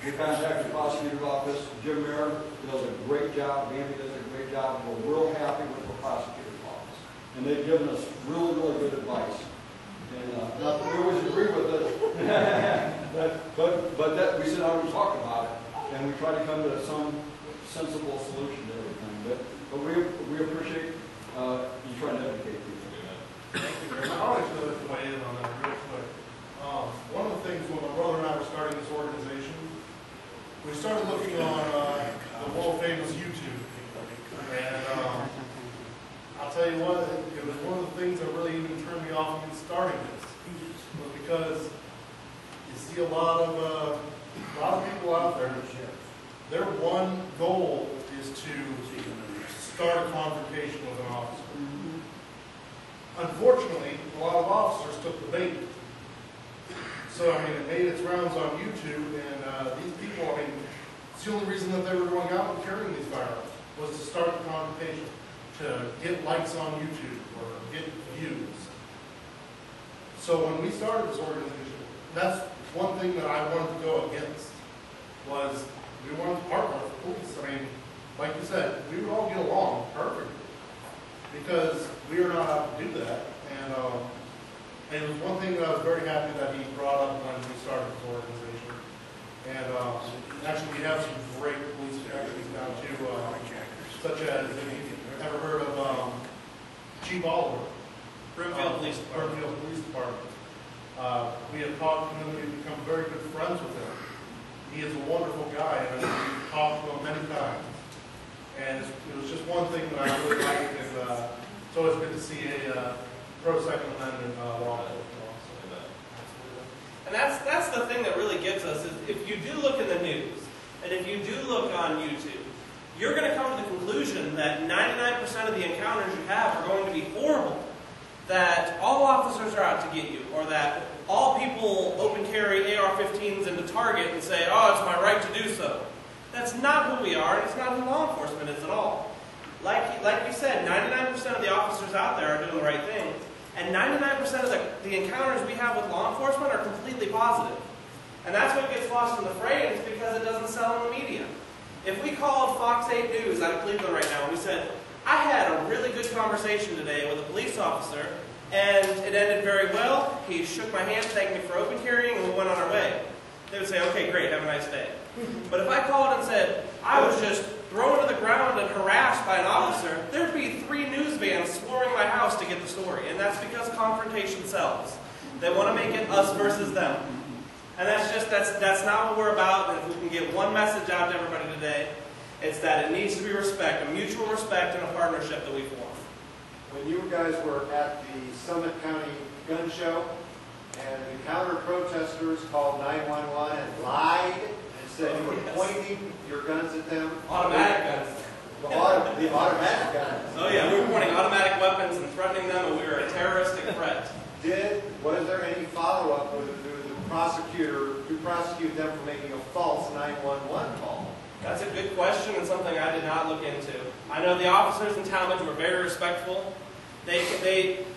we contact the prosecutor's office. Jim Mayer does a great job. Bambi does a great job. We're real happy with the prosecutor's office. And they've given us really, really good advice. And not that we always agree with it, but that we sit down and talk about it. And we try to come to some sensible solution to everything. But we appreciate you trying to educate people. Thank you very much. I always know to weigh in on that real quick. One of the things when my brother and I were starting this organization, we started looking on the world famous YouTube. And I'll tell you what, it was one of the things that really even turned me off from starting this. Was because you see a lot of people out there, their one goal is to start a confrontation with an officer. Unfortunately, a lot of officers took the bait. So, I mean, it made its rounds on YouTube, and these people, I mean, it's the only reason that they were going out and carrying these firearms was to start the confrontation, to get likes on YouTube or get views. So when we started this organization, that's one thing that I wanted to go against, was we wanted to partner with the police. I mean, like you said, we would all get along perfectly, because we are not out to do that. And it was one thing that I was very happy that he brought up when we started this organization. And actually, we have some great police detectives now too, such as, if you've ever heard of Chief Oliver, Brimfield Police Department. Brimfield Police Department. We have talked to him, we've become very good friends with him. He is a wonderful guy, and talked to him many times. And it was just one thing that I really liked, and it's always good to see a pro-Second Amendment law enforcement officer. And that's the thing that really gets us, is if you do look in the news, and if you do look on YouTube, you're going to come to the conclusion that 99% of the encounters you have are going to be horrible. That all officers are out to get you, or that all people open carry AR-15s into Target and say, oh, it's my right to do so. That's not who we are, and it's not who law enforcement is at all. Like you said, 99% of the officers out there are doing the right thing, and 99% of the encounters we have with law enforcement are completely positive. And that's what gets lost in the fray, and it's because it doesn't sell in the media. If we called Fox 8 News out of Cleveland right now and we said, I had a really good conversation today with a police officer, and it ended very well. He shook my hand, thanked me for open carrying, and we went on our way. They would say, okay, great, have a nice day. But if I called and said, I was just thrown to the ground and harassed by an officer, there'd be 3 news vans swarming my house to get the story. And that's because confrontation sells. They want to make it us versus them. And that's not what we're about. And if we can get one message out to everybody today, it's that it needs to be respect, a mutual respect and a partnership that we form. When you guys were at the Summit County Gun Show, and the counter-protesters called 911 and lied and said you were pointing your guns at them. Automatic guns. The automatic guns. Oh yeah, we were pointing automatic weapons and threatening them, and we were a terroristic threat. Was there any follow-up with the prosecutor who prosecuted them for making a false 911 call? That's a good question and something I did not look into. I know the officers in Talmadge were very respectful. They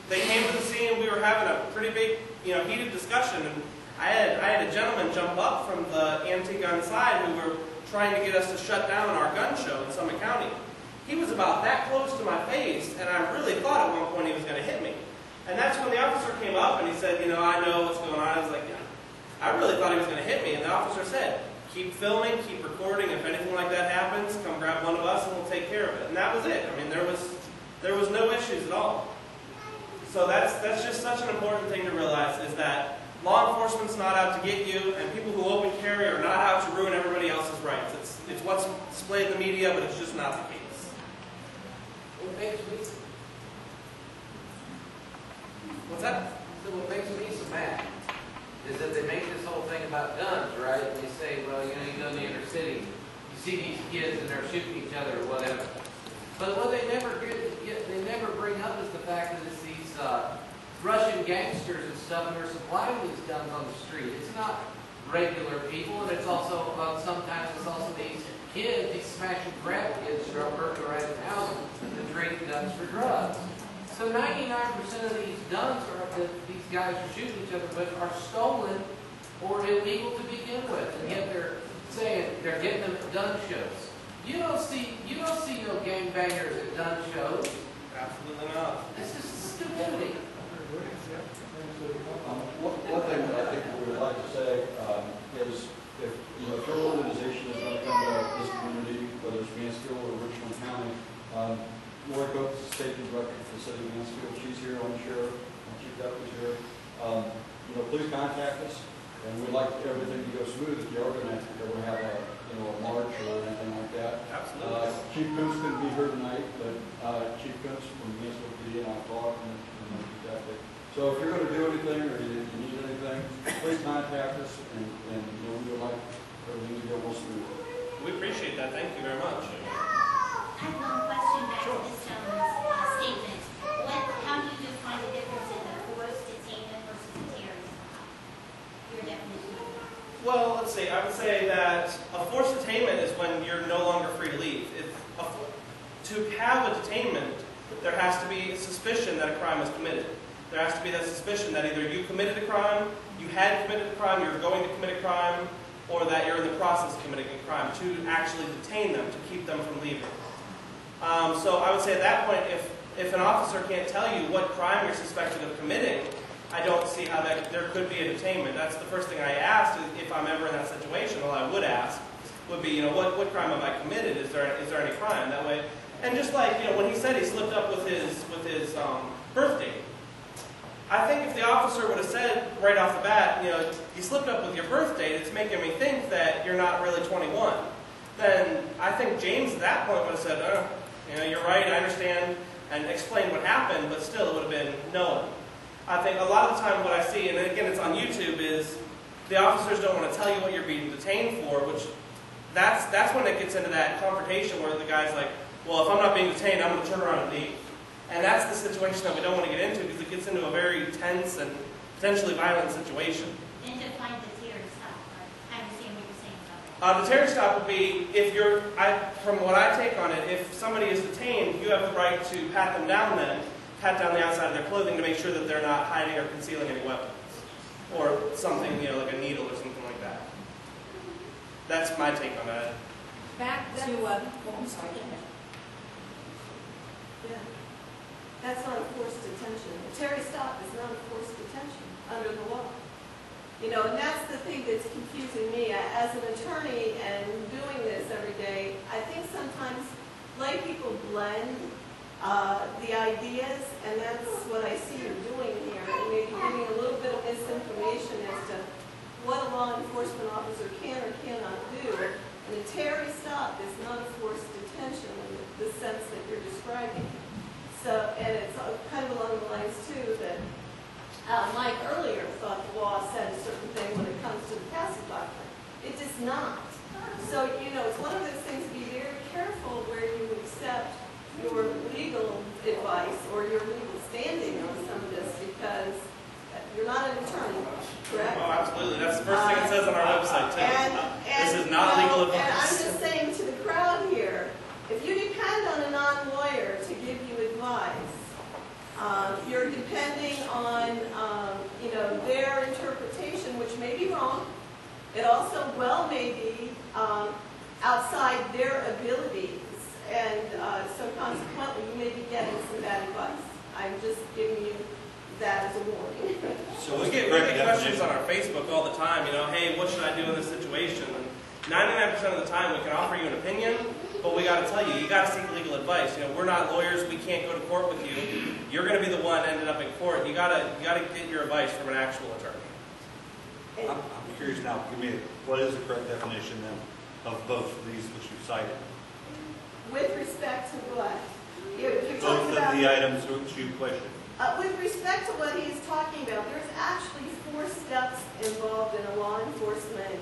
came to the scene. We were having a pretty big, heated discussion, and I had a gentleman jump up from the anti-gun side who were trying to get us to shut down our gun show in Summit County. He was about that close to my face, and I really thought at one point he was going to hit me. And that's when the officer came up and he said, I know what's going on. I was like, yeah. I really thought he was going to hit me, and the officer said, keep filming, keep recording. If anything like that happens, come grab one of us and we'll take care of it. And that was it. I mean, there was no issues at all. So that's just such an important thing to realize, is that law enforcement's not out to get you, and people who open carry are not out to ruin everybody else's rights. It's what's displayed in the media, but it's just not the case. What's that? So what makes me so mad is that they make this whole thing about guns, right? And they say, well, you go in the inner city, you see these kids and they're shooting each other or whatever. But what they never bring up is the fact that it's these Russian gangsters and stuff, and they're supplying these guns on the street. It's not regular people, and it's also sometimes it's also these kids, these smash and grab kids who are burglarizing houses and trading guns for drugs. So 99% of these guns that these guys are shooting each other with are stolen or illegal to begin with, and yet they're saying they're getting them at gun shows. You don't see no gangbangers at gun shows. Absolutely not. This is stupidity. One thing that I think we would like to say is if your organization is going to come to this community, whether it's Mansfield or Richland County, Lori Coates, the safety director for the city of Mansfield, she's here, on sheriff, chief deputy's here. Please contact us, and we'd like everything to go smooth if you are going to have a march or anything like that. Absolutely. Chief Coates couldn't be here tonight, but Chief Coates from Mansfield PD and I talked, and so if you're going to do anything or you need anything, please contact us, and we would like everything to go more smoothly. We appreciate that. Thank you very much. I have one question back to this statement. How do you define the difference in the forced detainment versus a terrorist stop? Your definition. Well, let's see. I would say that a forced detainment is when you're no longer free to leave. To have a detainment, there has to be suspicion that a crime was committed. There has to be that suspicion that either you committed a crime, you had committed a crime, you're going to commit a crime, or that you're in the process of committing a crime, to actually detain them, to keep them from leaving. So I would say at that point, if an officer can't tell you what crime you're suspected of committing, I don't see how there could be a detainment. That's the first thing I asked, if I'm ever in that situation. Well, I would ask, would be, what crime have I committed? Is there any crime? That way, and just like, when he said he slipped up with his birth date, I think if the officer would have said right off the bat, you slipped up with your birth date, it's making me think that you're not really 21. then I think James at that point would have said, you know, you're right, I understand, and explained what happened, but still it would have been no. I think a lot of the time what I see, and again it's on YouTube, is the officers don't want to tell you what you're being detained for, which that's when it gets into that confrontation where the guy's like, well, if I'm not being detained, I'm going to turn around and leave. And that's the situation that we don't want to get into because it gets into a very tense and potentially violent situation. And to find the Terry stop, I understand what you're saying about that. The Terry stop would be if you're, from what I take on it, if somebody is detained, you have the right to pat them down then, pat down the outside of their clothing to make sure that they're not hiding or concealing any weapons. Or something, you know, like a needle or something like that. That's my take on that. Back to, I'm sorry. Yeah. That's not a forced detention. A Terry stop is not a forced detention under the law. You know, and that's the thing that's confusing me. As an attorney and doing this every day, I think sometimes lay people blend the ideas, and that's what I see you doing here, and maybe giving a little bit of misinformation as to what a law enforcement officer can or cannot do. And a Terry stop is not a forced detention in the sense that you're describing. So, and it's kind of along the lines, too, that Mike earlier thought the law said a certain thing when it comes to the Castle Doctrine. It does not. So, you know, it's one of those things to be very careful where you accept your legal advice or your legal standing on some of this because you're not an attorney, correct? Oh, absolutely. That's the first thing it says on our website, too. This is not legal advice. And I'm just saying to the crowd here, if you depend on a non-lawyer to give you advice, you're depending on, you know, their interpretation, which may be wrong. It also well may be outside their abilities, and so consequently, you may be getting some bad advice. I'm just giving you that as a warning. So we get questions on our Facebook all the time, you know, hey, what should I do in this situation? And 99% of the time, we can offer you an opinion, but we got to tell you, you got to seek legal advice. You know, we're not lawyers. We can't go to court with you. You're going to be the one ended up in court. You got to get your advice from an actual attorney. I'm curious now. Give me what is the correct definition then of both of these which you cited? With respect to what? Both of the items which you questioned. With respect to what he's talking about, there's actually 4 steps involved in a law enforcement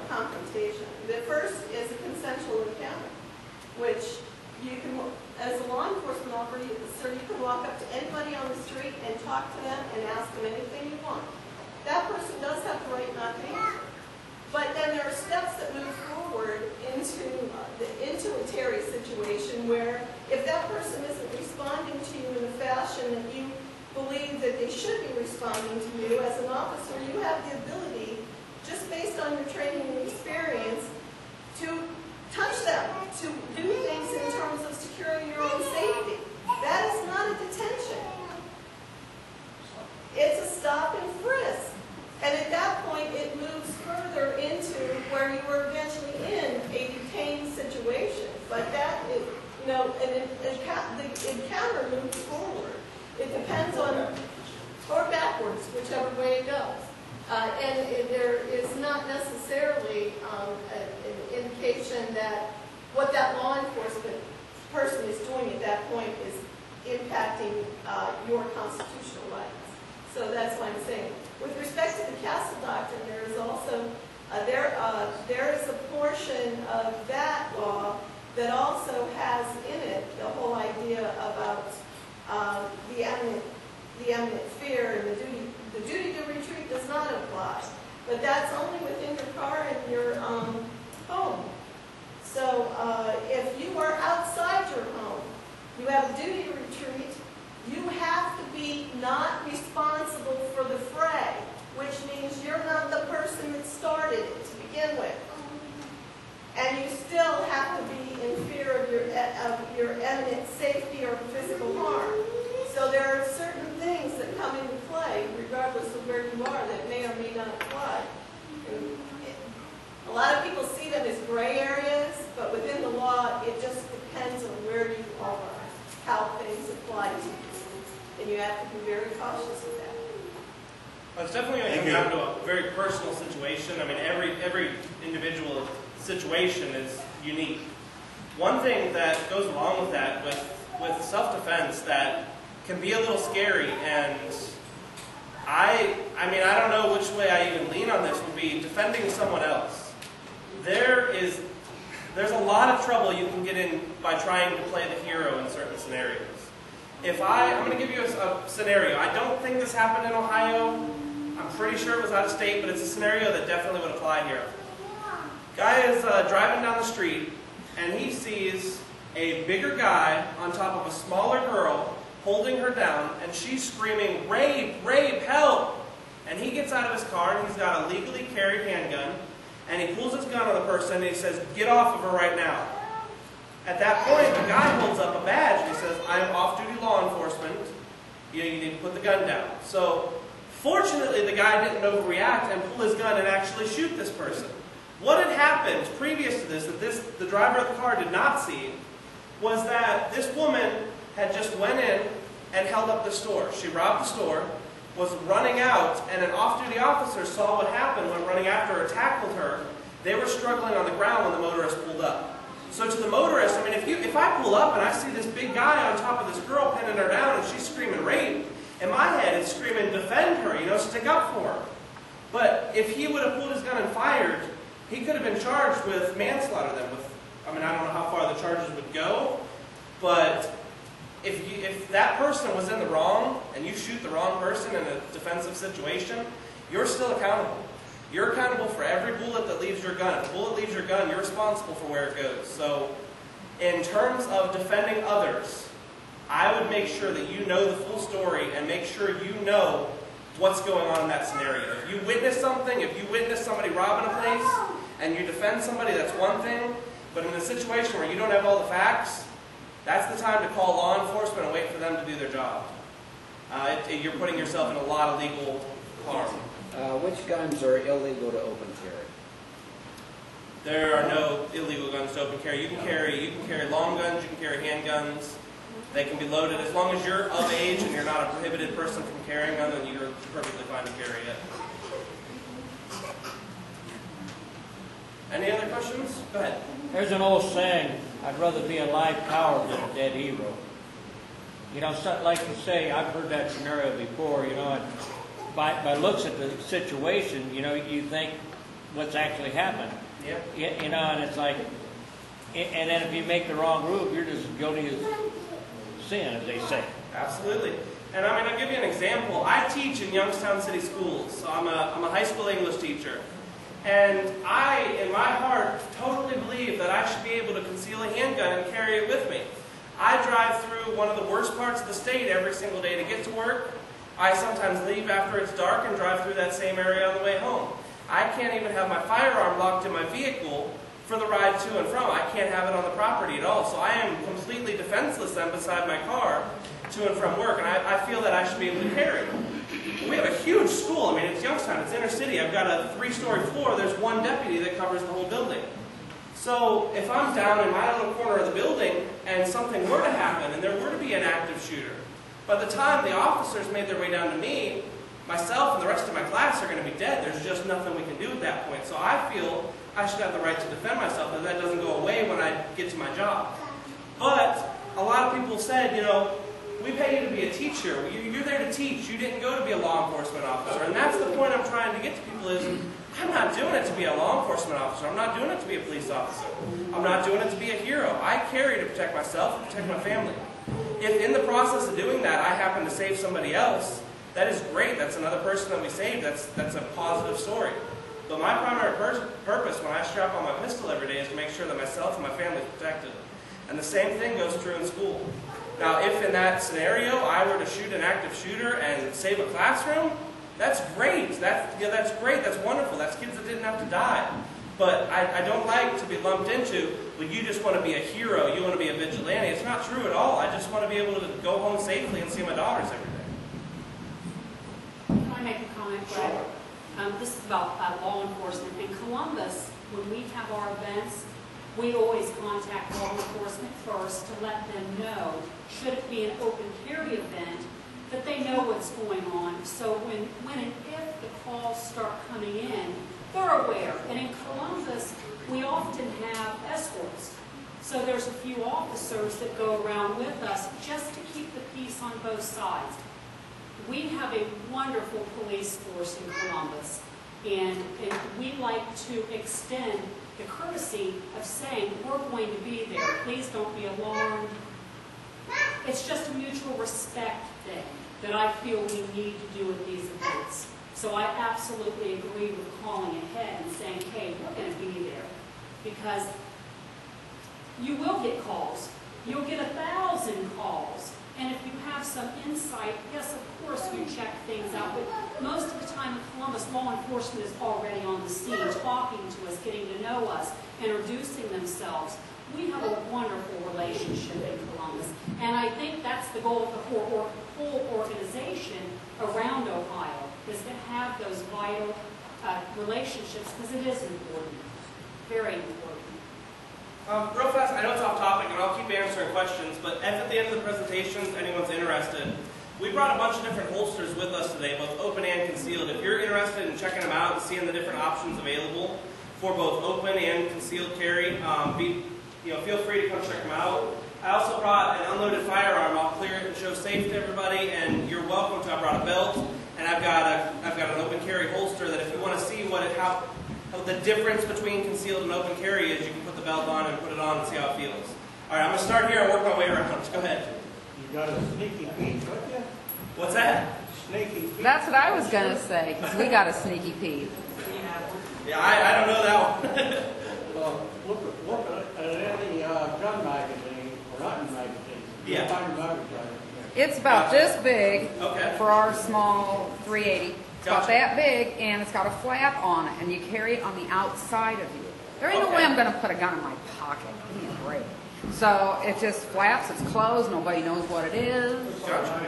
confrontation. The first is a consensual encounter, which you can, as a law enforcement officer, you can walk up to anybody on the street and talk to them and ask them anything you want. That person does have the right not to answer. But then there are steps that move forward into a Terry situation where if that person isn't responding to you in the fashion that you believe that they should be responding to you as an officer, you have the ability, just based on your training and experience, to touch them, to do things in terms of securing your own safety. That is not a detention. It's a stop and frisk. And at that point, it moves further into where you were eventually in a detained situation. But that is, you know, the encounter moves forward. It depends on, or backwards, whichever way it goes. There is not necessarily an indication that what that law enforcement person is doing at that point is impacting your constitutional rights. So that's why I'm saying. With respect to the Castle Doctrine, there is also there is a portion of that law that also has in it the whole idea about the eminent fear and the duty to retreat does not apply, but that's only within your car and your home. So if you are outside your home, you have a duty to retreat. You have to be not responsible for the fray, which means you're not the person that started it to begin with. And you still have to be in fear of your imminent safety or physical harm. So there are certain things that come into play, regardless of where you are, that may or may not apply. And a lot of people see them as gray areas, but within the law, it just depends on where you are, how things apply to you. And you have to be very cautious with that. Well, it's definitely going to come down to a very personal situation. I mean, every individual situation is unique. One thing that goes along with that, with self-defense, that can be a little scary, and I mean, I don't know which way I even lean on this, would be defending someone else. There's a lot of trouble you can get in by trying to play the hero in certain scenarios. I'm going to give you a scenario. I don't think this happened in Ohio. I'm pretty sure it was out of state, but it's a scenario that definitely would apply here. Guy is driving down the street, and he sees a bigger guy on top of a smaller girl holding her down, and she's screaming, "Rape, rape, help!" And he gets out of his car, and he's got a legally carried handgun, and he pulls his gun on the person, and he says, "Get off of her right now." At that point, the guy holds up a badge, and he says, "I am off-duty law enforcement. You need to put the gun down." So, fortunately, the guy didn't overreact and pull his gun and actually shoot this person. What had happened previous to this, that the driver of the car did not see, was that this woman had just went in and held up the store. She robbed the store, was running out, and an off-duty officer saw what happened when running after her, tackled her. They were struggling on the ground when the motorist pulled up. So to the motorist, I mean, if I pull up and I see this big guy on top of this girl pinning her down and she's screaming rape, in my head it's screaming defend her, stick up for her. But if he would have pulled his gun and fired, he could have been charged with manslaughter then. I don't know how far the charges would go, but if that person was in the wrong and you shoot the wrong person in a defensive situation, you're still accountable. You're accountable for every bullet that leaves your gun. If a bullet leaves your gun, you're responsible for where it goes. So in terms of defending others, I would make sure that you know the full story and make sure you know what's going on in that scenario. If you witness something, if you witness somebody robbing a place and you defend somebody, that's one thing. But in a situation where you don't have all the facts, that's the time to call law enforcement and wait for them to do their job. You're putting yourself in a lot of legal harm. Which guns are illegal to open carry? There are no illegal guns to open carry. You can carry long guns, you can carry handguns. They can be loaded as long as you're of age and you're not a prohibited person from carrying them, then you're perfectly fine to carry it. Any other questions? Go ahead. There's an old saying, I'd rather be a live coward than a dead hero. Like you say, I've heard that scenario before, and by looks at the situation, you think what's actually happened. Yeah. And it's like, and then if you make the wrong move, you're just as guilty as sin, as they say. Absolutely. And I'll give you an example. I teach in Youngstown City Schools. So I'm a high school English teacher. And I, in my heart, totally believe that I should be able to conceal a handgun and carry it with me. I drive through one of the worst parts of the state every single day to get to work. I sometimes leave after it's dark and drive through that same area on the way home. I can't even have my firearm locked in my vehicle for the ride to and from. I can't have it on the property at all. So I am completely defenseless then beside my car to and from work. And I feel that I should be able to carry. We have a huge school. It's Youngstown. It's inner city. I've got a 3-story floor. There's one deputy that covers the whole building. So if I'm down in my little corner of the building and something were to happen and there were to be an active shooter, by the time the officers made their way down to me, myself and the rest of my class are going to be dead. There's just nothing we can do at that point. So I feel I should have the right to defend myself, and that doesn't go away when I get to my job. But a lot of people said, we pay you to be a teacher. You're there to teach. You didn't go to be a law enforcement officer. And that's the point I'm trying to get to people is, I'm not doing it to be a law enforcement officer. I'm not doing it to be a police officer. I'm not doing it to be a hero. I carry to protect myself and protect my family. If in the process of doing that, I happen to save somebody else, that is great. That's another person that we saved. That's a positive story. But my primary purpose when I strap on my pistol every day is to make sure that myself and my family is protected. And the same thing goes true in school. Now, if in that scenario I were to shoot an active shooter and save a classroom, that's great. That's great. That's wonderful. That's kids that didn't have to die. But I don't like to be lumped into, well, you just want to be a hero, you want to be a vigilante. It's not true at all. I just want to be able to go home safely and see my daughters every day. Can I make a comment, Brad? This is about law enforcement. In Columbus, when we have our events, we always contact law enforcement first to let them know, should it be an open carry event, that they know what's going on. So when and if the calls start coming in, they're aware. And in Columbus, we often have escorts. So there's a few officers that go around with us just to keep the peace on both sides. We have a wonderful police force in Columbus, and we like to extend the courtesy of saying, we're going to be there. Please don't be alarmed. It's just a mutual respect thing that I feel we need to do at these events. So I absolutely agree with calling ahead and saying, hey, we're going to be there. Because you will get calls. You'll get 1,000 calls. And if you have some insight, yes, of course we check things out. But most of the time in Columbus, law enforcement is already on the scene, talking to us, getting to know us, introducing themselves. We have a wonderful relationship in Columbus. And I think that's the goal of the whole organization around Ohio, is to have those vital relationships, because it is important, very important. Real fast, I know it's off topic, and I'll keep answering questions, but if at the end of the presentations anyone's interested, we brought a bunch of different holsters with us today, both open and concealed. If you're interested in checking them out and seeing the different options available for both open and concealed carry, feel free to come check them out. I also brought an unloaded firearm. I'll clear it and show safe to everybody, and you're welcome to. I brought a belt, and I've got an open carry holster that if you want to see how the difference between concealed and open carry is, you can put the belt on and put it on and see how it feels. All right, I'm going to start here and work my way around. Go ahead. You got a sneaky peek, don't you? What's that? Sneaky peek. That's what I was going to say, because we got a sneaky peek. Yeah, I don't know that one. Look at any gun magazine, or hunting magazine. Yeah. Find magazine. It's about this big Okay. for our small 380. It's about Gotcha. that big, and it's got a flap on it, and you carry it on the outside of you. There ain't no Okay. way I'm going to put a gun in my pocket. Give me a break. So it just flaps, it's closed, nobody knows what it is. Gotcha.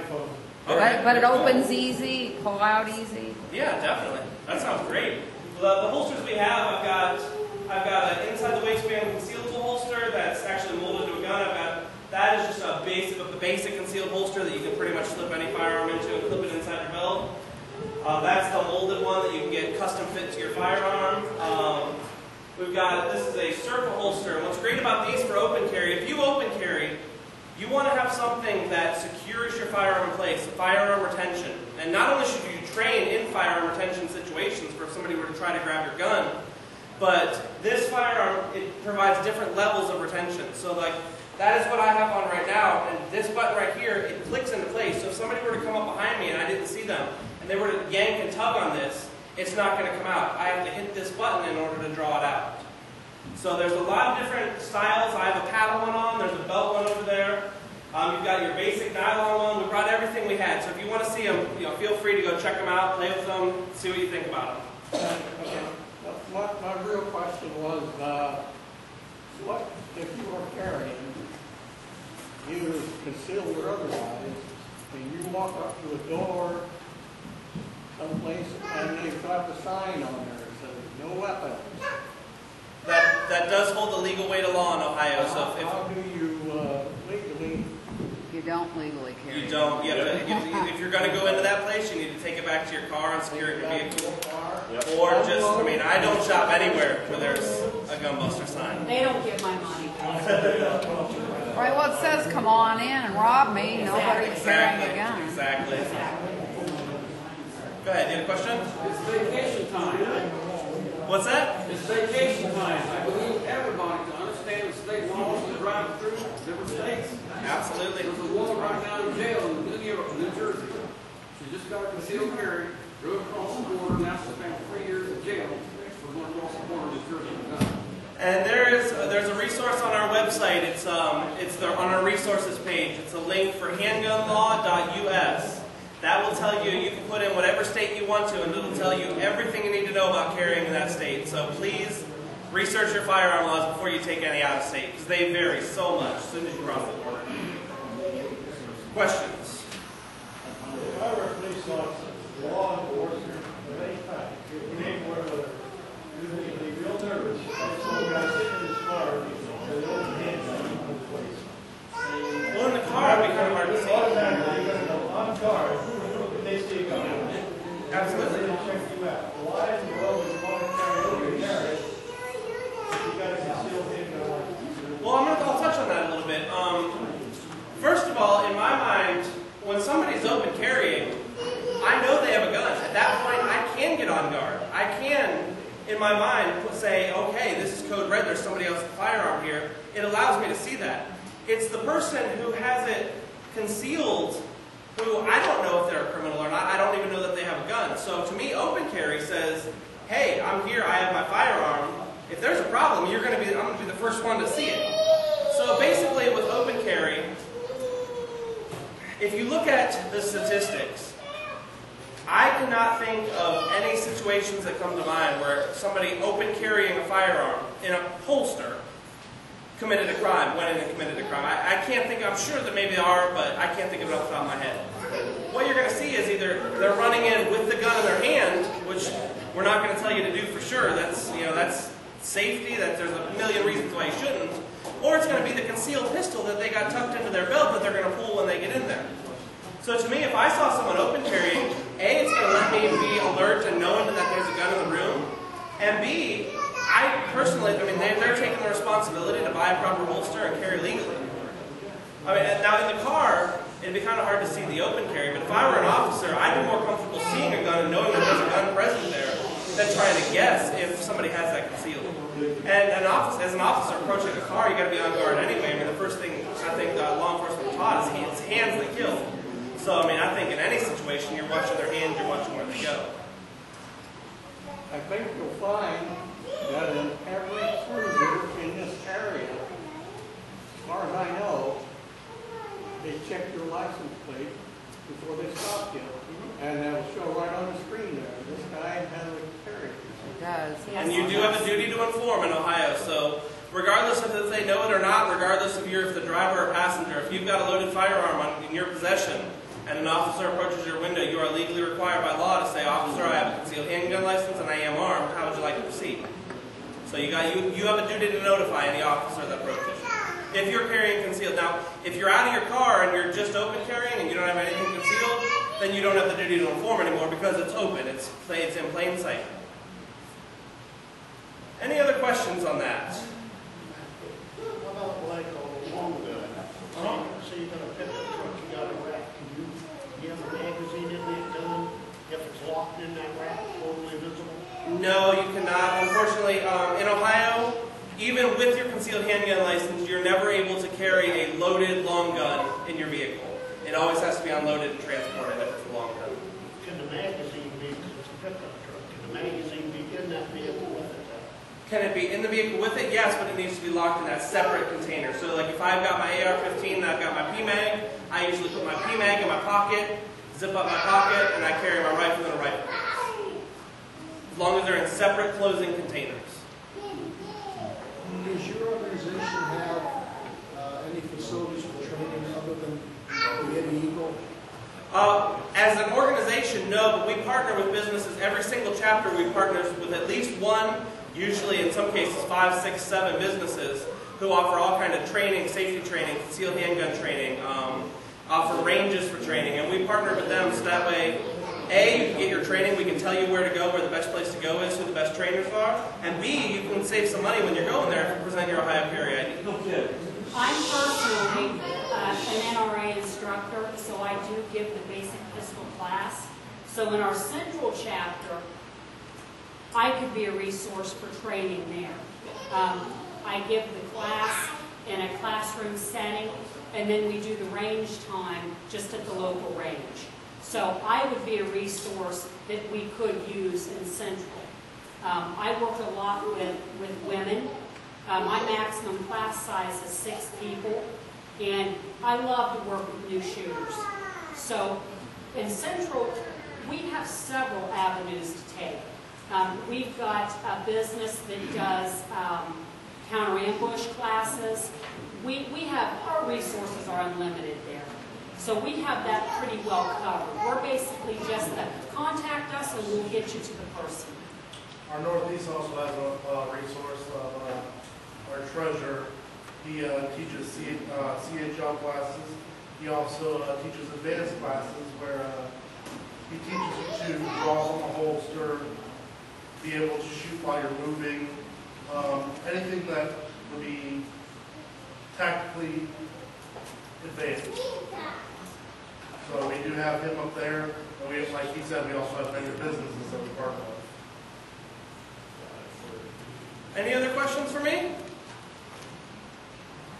Okay. But it opens easy, pull out easy. Yeah, definitely. That sounds great. The holsters we have, I've got an inside the waistband concealable holster that's actually molded to a gun. That is just the basic concealed holster that you can pretty much slip any firearm into and clip it inside your belt. That's the molded one that you can get custom fit to your firearm. This is a circle holster. And what's great about these for open carry, if you open carry, you want to have something that secures your firearm in place, firearm retention. And not only should you train in firearm retention situations for if somebody were to try to grab your gun, but this firearm, it provides different levels of retention. So that is what I have on right now, and this button right here, it clicks into place. So if somebody were to come up behind me and I didn't see them, and they were to yank and tug on this, it's not going to come out. I have to hit this button in order to draw it out. So there's a lot of different styles. I have a paddle one on, there's a belt one over there. You've got your basic nylon one. We brought everything we had. So if you want to see them, feel free to go check them out, play with them, see what you think about them. My real question was, what if you were carrying, either concealed or otherwise, and you walk up to a door someplace and they've got the sign on there that says no weapons? That does hold the legal weight of law in Ohio. So how do you legally? You don't legally carry. You don't. If you're going to go into that place, you need to take it back to your car and secure it in your vehicle. Yep. Or I don't shop anywhere where there's a gunbuster sign. They don't get my money. Right, well, it says, come on in and rob me. Nobody's carrying a gun. Exactly. Go ahead, you have a question? It's vacation time. What's that? It's vacation time. I believe everybody can understand the state laws and drive through different states. Absolutely. There's a woman right now in jail in New Jersey. She just got a concealed carry, drove across the border, now she's spent 3 years in jail for going across the border to New Jersey with a gun. And there's a resource on our website. It's on our resources page. It's a link for handgunlaw.us. That will tell you can put in whatever state you want to, and it'll tell you everything you need to know about carrying in that state. So please research your firearm laws before you take any out of state, because they vary so much as soon as you cross the border. Questions? If I were a police officer, law enforcement, of any kind, name whatever, you'd be real nervous. So when I sit in this car, with an open handgun on the place. Well, in the car, it'd be kind of hard to see. Automatically, you're going to go on guard if they see a gun. Absolutely. They'll check you out. Why in the world would you want to carry over your carry if you got a concealed handgun like this? Well, I'm going to when somebody's open carrying, I know they have a gun. At that point, I can get on guard. I can, in my mind, say, okay, this is code red, there's somebody else with a firearm here. It allows me to see that. It's the person who has it concealed who I don't know if they're a criminal or not. I don't even know that they have a gun. So to me, open carry says, hey, I'm here, I have my firearm. If there's a problem, I'm going to be the first one to see it. So basically with open carry, if you look at the statistics, I cannot think of any situations that come to mind where somebody open carrying a firearm in a holster committed a crime, went in and committed a crime. I can't think, I'm sure that maybe there are, but I can't think of it off the top of my head. What you're going to see is either they're running in with the gun in their hand, which we're not going to tell you to do for sure. That's, that's safety, that there's a million reasons why you shouldn't. Or it's going to be the concealed pistol that they got tucked into their belt that they're going to pull when they get in there. So to me, if I saw someone open carrying, A, it's going to let me be alert and knowing that there's a gun in the room, and B, I personally, they're taking the responsibility to buy a proper holster and carry legally. Now in the car, it'd be kind of hard to see the open carry, but if I were an officer, I'd be more comfortable seeing a gun and knowing that there's a gun present there than trying to guess if somebody has that concealed. And as an officer approaching a car, you got to be on guard anyway. The first thing I think law enforcement taught is it's hands that kill. So I think in any situation, you're watching their hands, you're watching where they go. I think you'll find that in every cruiser in this area, as far as I know, they check your license plate before they stop you. And that'll show right on the screen there. This guy has a carry. It does. And you do have a duty to inform in Ohio. So regardless of if they know it or not, regardless of if the driver or passenger, if you've got a loaded firearm in your possession and an officer approaches your window, you are legally required by law to say, officer, I have a concealed handgun license and I am armed. How would you like to proceed? So you have a duty to notify any officer that approaches you. If you're carrying concealed. Now, if you're out of your car and you're just open carrying and you don't have anything concealed, then you don't have the duty to inform anymore because it's open. It's in plain sight. Any other questions on that? What about like a long gun? Say you got a pickup truck, you got a rack, can you have a magazine in the gun if it's locked in that rack, totally visible? No, you cannot. Unfortunately, in Ohio, even with your concealed handgun license, you're never able to carry a loaded long gun in your vehicle. It always has to be unloaded and transported if it's a long gun. Can the magazine be, because it's a pickup truck, can the magazine be in that vehicle with it? Can it be in the vehicle with it? Yes, but it needs to be locked in that separate container. So like if I've got my AR-15 and I've got my PMAG, I usually put my PMAG in my pocket, zip up my pocket, and I carry my rifle in a rifle case. As long as they're in separate closing containers. Does your organization have any facilities for training other than the Eagle? As an organization, no, but we partner with businesses. Every single chapter we partner with at least one, usually in some cases 5, 6, 7 businesses who offer all kind of training, safety training, concealed handgun training, offer ranges for training, and we partner with them so that way, A, you can get your training, we can tell you where to go, where the best place to go is, who the best trainers are, and B, you can save some money when you're going there if you present your Ohio Carry ID. I'm personally an NRA instructor, so I do give the basic pistol class. So in our central chapter, I could be a resource for training there. I give the class in a classroom setting, and then we do the range time just at the local range. So I would be a resource that we could use in Central. I work a lot with women. My maximum class size is 6 people, and I love to work with new shooters. So in Central, we have several avenues to take. We've got a business that does counter-ambush classes. We have, our resources are unlimited there. So we have that pretty well covered. We're basically just the contact us and we'll get you to the person. Our Northeast also has a resource of our treasurer. He teaches CHL classes. He also teaches advanced classes where he teaches you to draw from a holster, be able to shoot while you're moving, anything that would be tactically advanced. So we do have him up there, and we, like he said, we also have many businesses that we partner with. Any other questions for me?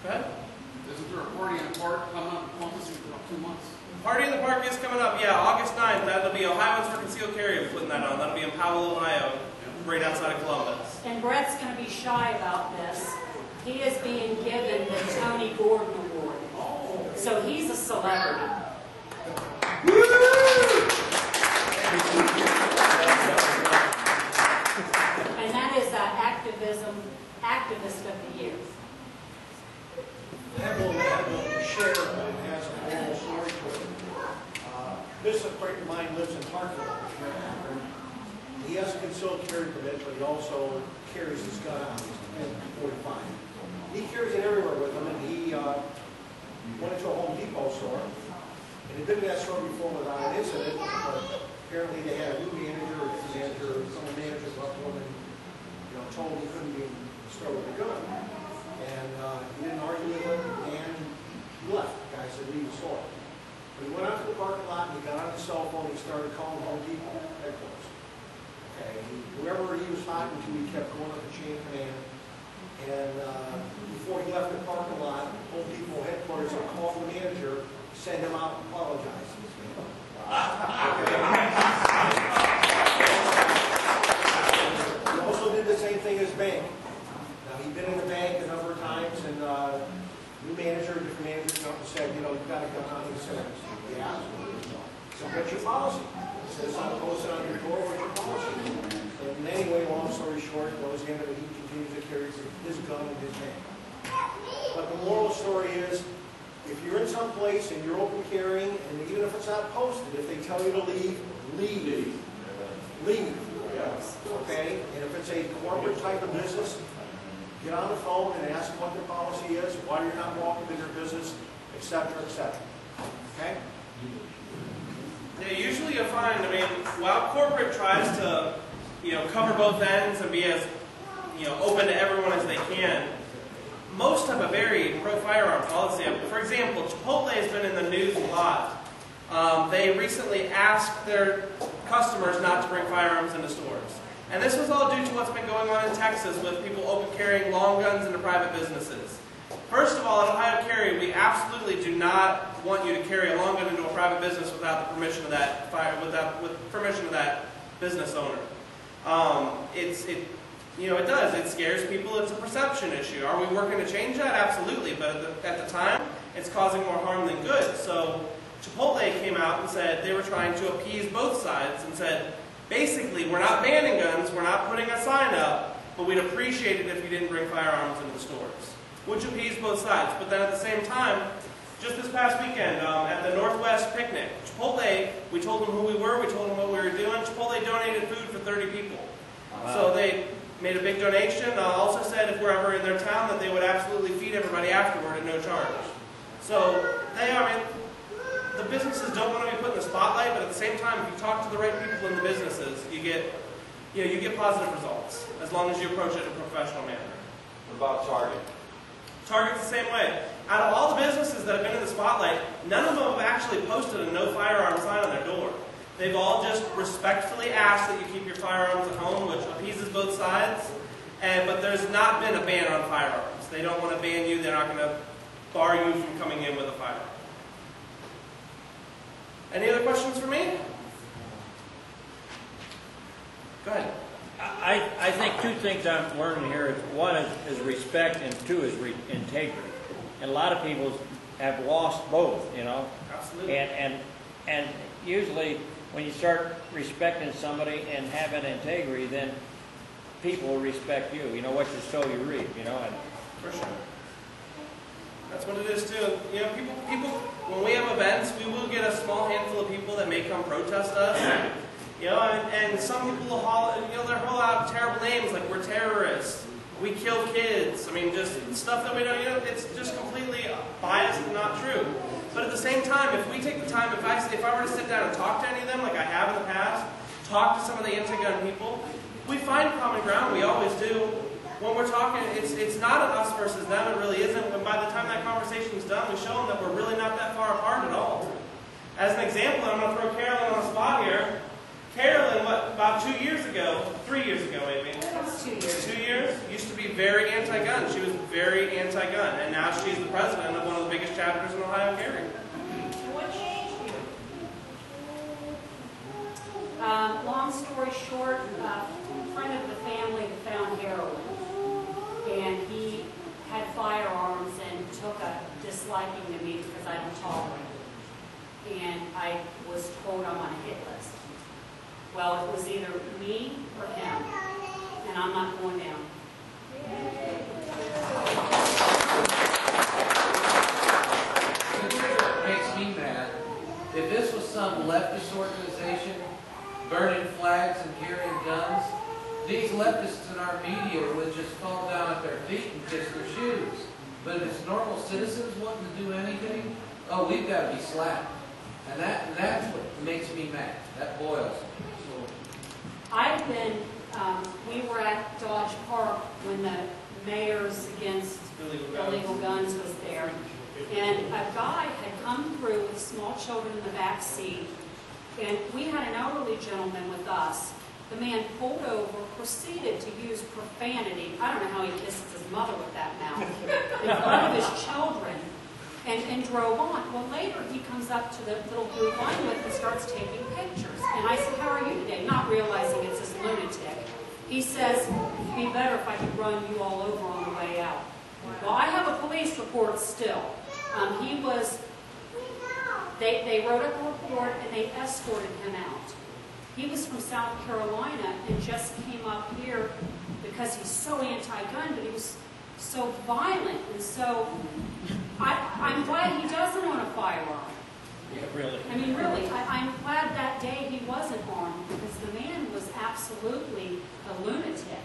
Go ahead. Isn't there a party in the park coming up in Columbus in about 2 months? Party in the Park is coming up, yeah, August 9th. That'll be Ohioans for Concealed Carry. We're putting that on. That'll be in Powell, Ohio, right outside of Columbus. And Brett's going to be shy about this. He is being given the Tony Gordon Award. So he's a celebrity. And that is Activist of the Year. That will share has a whole story to it. Business friend of mine lives in Hartford. He has a concealed carry permit, but he also carries his gun out. He's 45. He carries it everywhere with him, and he went into a Home Depot store, and he'd been to that store before without an incident, but apparently they had a new manager, or different manager, or some of the managers left him and told him he couldn't be in the store with a gun. And he didn't argue with him, and he left. The guy said, leave the store. But he went out to the parking lot, and he got on his cell phone, and he started calling Home Depot headquarters. Okay, whoever he was talking to, he kept going up the chain of command. And before he left the parking lot, Home Depot headquarters had called the manager, send him out and apologize. He also did the same thing as bank. Now, he'd been in the bank a number of times, and new manager, different manager come up and said, you've got a gun on you. He said, yeah. So what's your policy? He says, I'm posted on your door, what's your policy? And anyway, long story short, goes in and he continues to carry his gun in his hand. But the moral story is, if you're in some place and you're open carrying, and even if it's not posted, if they tell you to leave, leave. Leave. Okay? And if it's a corporate type of business, get on the phone and ask them what their policy is, why you're not walking in their business, etc., etc. Okay? Yeah, usually you'll find, while corporate tries to, cover both ends and be as, open to everyone as they can, most have a very pro-firearm policy. For example, Chipotle has been in the news a lot. They recently asked their customers not to bring firearms into stores. And this was all due to what's been going on in Texas with people open carrying long guns into private businesses. First of all, at ohiocarry, we absolutely do not want you to carry a long gun into a private business without the permission of that permission of that business owner. It does. It scares people. It's a perception issue. Are we working to change that? Absolutely. But at the time, it's causing more harm than good. So Chipotle came out and said they were trying to appease both sides and said, basically, we're not banning guns, we're not putting a sign up, but we'd appreciate it if you didn't bring firearms into the stores. Which appeased both sides. But then at the same time, just this past weekend at the Northwest picnic, Chipotle, we told them who we were, we told them what we were doing. Chipotle donated food for 30 people. Wow. So they made a big donation. Also said if we're ever in their town that they would absolutely feed everybody afterward at no charge. So the businesses don't want to be put in the spotlight, but at the same time, if you talk to the right people in the businesses, you get positive results as long as you approach it in a professional manner. What about Target? Target's the same way. Out of all the businesses that have been in the spotlight, none of them have actually posted a no firearm sign on their door. They've all just respectfully asked that you keep your firearms at home, which appeases both sides. But there's not been a ban on firearms. They don't want to ban you. They're not going to bar you from coming in with a firearm. Any other questions for me? Go ahead. I think two things I'm learning here is one is respect and two is integrity. And a lot of people have lost both, Absolutely. And usually when you start respecting somebody and having integrity, then people will respect you. What you sow, you reap. For sure. That's what it is too. People. When we have events, we will get a small handful of people that may come protest us. And some people will they'll roll out terrible names like we're terrorists, we kill kids. Just stuff that we don't. It's just completely biased and not true. But at the same time, if we take the time, if I were to sit down and talk to any of them, like I have in the past, talk to some of the anti-gun people, we find common ground. We always do. When we're talking, it's not an us versus them. It really isn't. And by the time that conversation's done, we show them that we're really not that far apart at all. As an example, I'm going to throw Carolyn on the spot here. Carolyn, about 2 years ago, 3 years ago maybe? 2 years. 2 years? Used to be very anti-gun. She was very anti-gun. And now she's the president of one of the biggest chapters in ohiocarry. What changed you? Long story short, a friend of the family found heroin. And he had firearms and took a disliking to me because I don't tolerate it. And I was told I'm on a hit list. Well, it was either me or him, and I'm not going down. It makes me mad. If this was some leftist organization burning flags and carrying guns, these leftists in our media would just fall down at their feet and kiss their shoes. But if it's normal citizens wanting to do anything, oh, we've got to be slapped. And that's what makes me mad. That boils me. I've been, we were at Dodge Park when the Mayor's Against Illegal Guns was there. And a guy had come through with small children in the back seat. And we had an elderly gentleman with us. The man pulled over, proceeded to use profanity. I don't know how he kisses his mother with that mouth. In front of his children. And drove on. Well, later he comes up to the little group I'm with and starts taking pictures. And I said, how are you today? Not realizing it's this lunatic. He says, it'd be better if I could run you all over on the way out. Well, I have a police report still. They wrote up a report and they escorted him out. He was from South Carolina and just came up here because he's so anti-gun, but he was so violent and so... I'm glad he doesn't own a firearm. Yeah, really. I mean, really, I'm glad that day he wasn't armed because the man was absolutely a lunatic.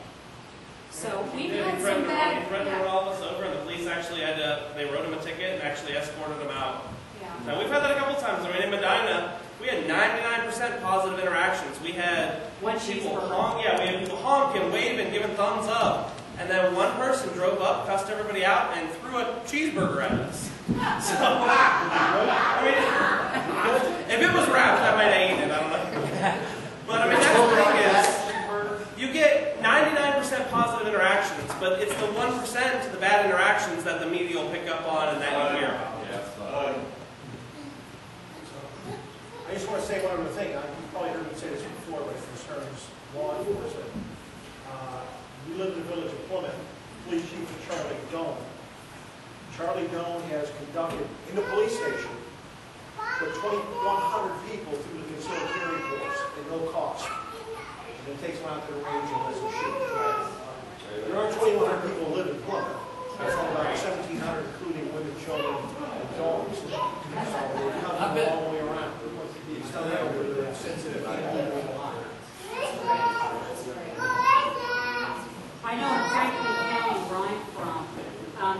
So we've had some bad... He threatened to run all of us over, and the police actually had to... They wrote him a ticket and actually escorted him out. Yeah. Now, we've had that a couple times. I mean, in Medina, we had 99% positive interactions. We had people honk, we had people honking, waving, giving thumbs up. And then one person drove up, cussed everybody out, and threw a cheeseburger at us. So, I mean, if it was wrapped, I might have eaten it. I don't know. But I mean, that's the thing is, you get 99% positive interactions, but it's the 1%, the bad interactions, that the media will pick up on and that you hear about. I just want to say one other thing. You've probably heard me say this before, but it concerns law enforcement. We live in the village of Plymouth. Police Chief Charlie Doan. Charlie Doan has conducted, in the police station, put 2,100 people through the concealed carry course at no cost. And it takes them out to the range and lets them shoot. There are 2,100 people who live in Plymouth. That's about 1,700, including women, children, and dogs. So they come all the way around. You still have a sensitive people. I know in Franklin County, where I'm from,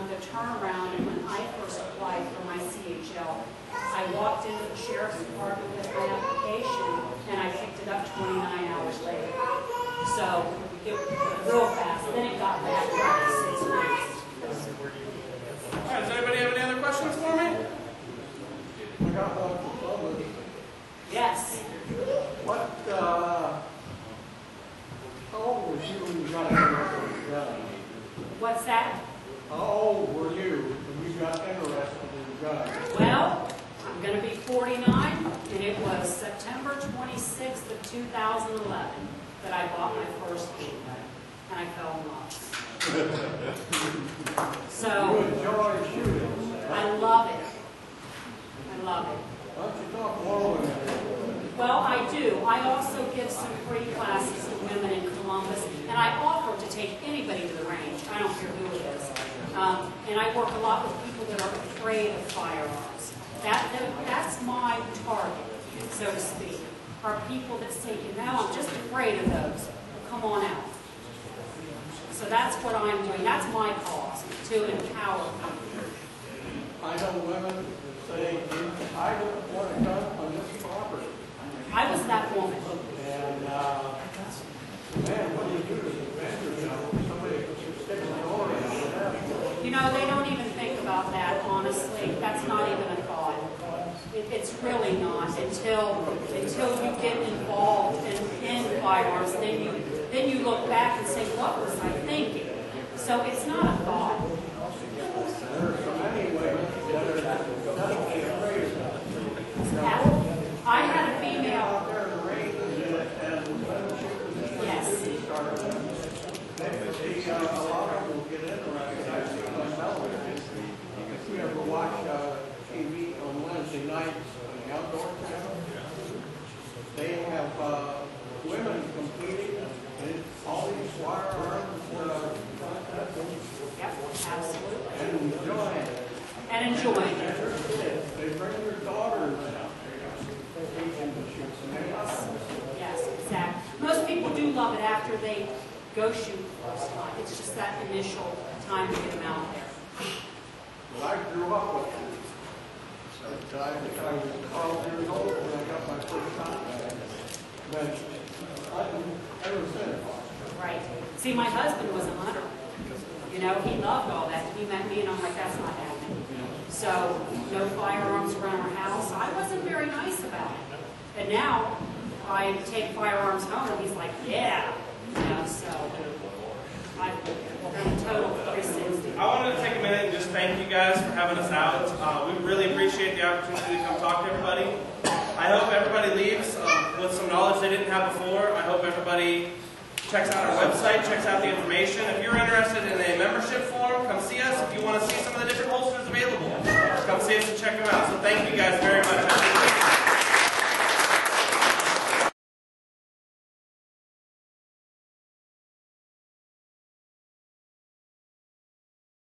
the turnaround when I first applied for my CHL, I walked into the sheriff's department with my application and I picked it up 29 hours later. So it was real fast. Then it got back to 6 weeks. All right, does anybody have any other questions for me? I got one from public. Yes. How old were you when you got interested in guns? What's that? How old were you when you got interested in guns? Well, I'm going to be 49, and it was September 26th of 2011 that I bought my first gun, and I fell in love. So, You enjoy shooting? I love it. I love it. Why don't you talk more with me? Well, I do. I also give some free classes to women in Columbus, and I offer to take anybody to the range. I don't care who it is. And I work a lot with people that are afraid of firearms. That's my target, so to speak, are people that say, you know, I'm just afraid of those. Come on out. So that's what I'm doing. That's my cause, to empower people. I know women that say, I don't want a gun on this property. I was that woman. And, man, what do you do to defend yourself? Somebody sticks a door in it. You know, they don't even think about that, honestly. That's not even a thought. It's really not until you get involved in firearms, then you look back and say, what was I thinking? So it's not a thought. I had a female. Yes. A lot of them will get interested. I've seen on television. If you ever watch TV on Wednesday nights on the outdoor channel, they have women competing in all these firearms. Yep, absolutely. And enjoying it. And enjoying it. They bring their daughters teaching to shoot some guns. Yes, exactly. Most people do love it after they go shoot the first time. It's just that initial time to get them out there. Well, I grew up with it. I think I was 12 years old when I got my first shotgun. But ever since. Right. See, my husband was a hunter. You know, he loved all that. He met me, and I'm like, that's not happening. So, no firearms around our house. I wasn't very nice about it. And now, I take firearms home, and he's like, yeah. You know, so I've done a total 360. I wanted to take a minute and just thank you guys for having us out. We really appreciate the opportunity to come talk to everybody. I hope everybody leaves with some knowledge they didn't have before. I hope everybody checks out our website, checks out the information. If you're interested in a membership